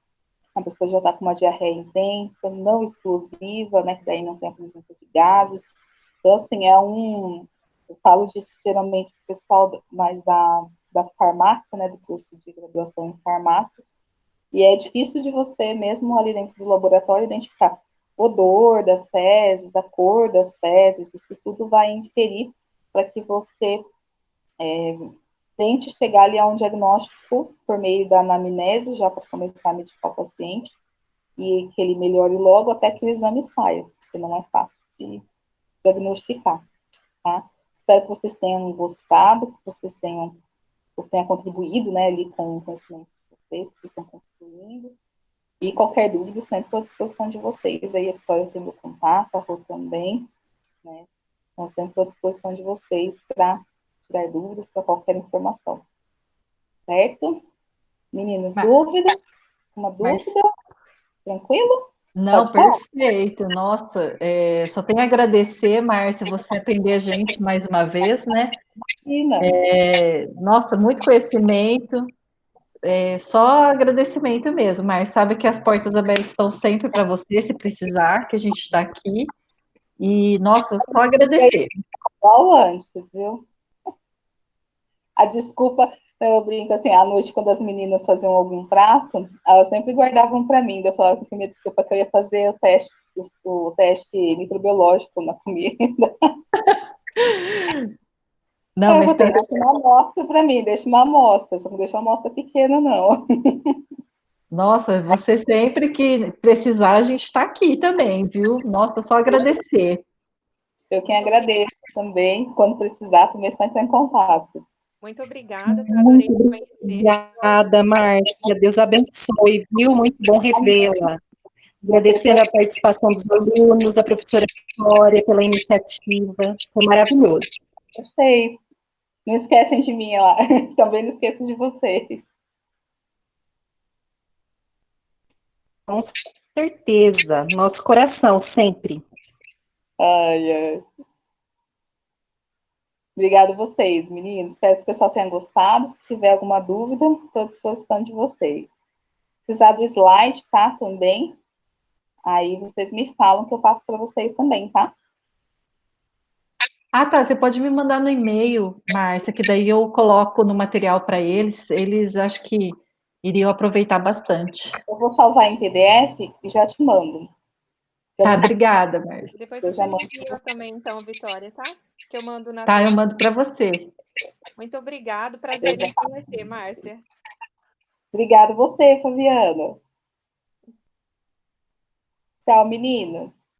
a pessoa já está com uma diarreia intensa, não explosiva, né, que daí não tem a presença de gases. Então, assim, eu falo disso geralmente o pessoal mais da farmácia, né, do curso de graduação em farmácia, e é difícil de você, mesmo ali dentro do laboratório, identificar o odor das fezes, a cor das fezes, isso tudo vai inferir para que você tente chegar ali a um diagnóstico por meio da anamnese, já para começar a medicar o paciente, e que ele melhore logo até que o exame saia, porque não é fácil de diagnosticar, tá? Espero que vocês tenham gostado, que vocês tenham contribuído, né, ali com o conhecimento de vocês, que vocês estão construindo. E qualquer dúvida, sempre estou à disposição de vocês. Aí a Vitória tem meu contato, a Rô também, né? Então, sempre estou à disposição de vocês para tirar dúvidas, para qualquer informação. Certo? Meninas, dúvida? Uma dúvida? Tranquilo? Não, Pode falar? perfeito. Nossa, só tenho a agradecer, Márcia, você atender a gente mais uma vez, né? Imagina. Nossa, muito conhecimento. Só agradecimento mesmo, Márcia. Sabe que as portas abertas estão sempre para você, se precisar, que a gente está aqui. E, nossa, só agradecer. Igual antes, viu? A desculpa, eu brinco assim, à noite, quando as meninas faziam algum prato, elas sempre guardavam para mim. Eu falava assim, que minha desculpa é que eu ia fazer o teste microbiológico na comida. Não, Eu mas vou ter tem que deixar uma amostra para mim, deixa uma amostra, só não deixa uma amostra pequena, não. Nossa, você sempre que precisar, a gente está aqui também, viu? Nossa, só agradecer. Eu quem agradeço também, quando precisar, também é só entrar em contato. Muito obrigada, tá? Adorei te conhecer. Obrigada, Márcia. Deus abençoe, viu? Muito bom revê-la. Você Agradecendo a participação dos alunos, a professora Vitória pela iniciativa. Foi maravilhoso. vocês. Não esquecem de mim lá. Também não esqueço de vocês. Com certeza. Nosso coração, sempre. Ai, ai. Obrigada a vocês, meninos. Espero que o pessoal tenha gostado. Se tiver alguma dúvida, estou à disposição de vocês. Precisar do slide, tá? Também. Aí vocês me falam que eu passo para vocês também, tá? Ah, tá. Você pode me mandar no e-mail, Márcia, que daí eu coloco no material para eles. Eles acho que iriam aproveitar bastante. Eu vou salvar em PDF e já te mando. Tá, obrigada, Márcia. Depois Eu já você me mando. envia também, então, Vitória, tá? Que eu mando na Tá, eu tela. mando para você. Muito obrigado. Prazer em conhecer, Márcia. Obrigada a você, Fabiana. Tchau, meninas.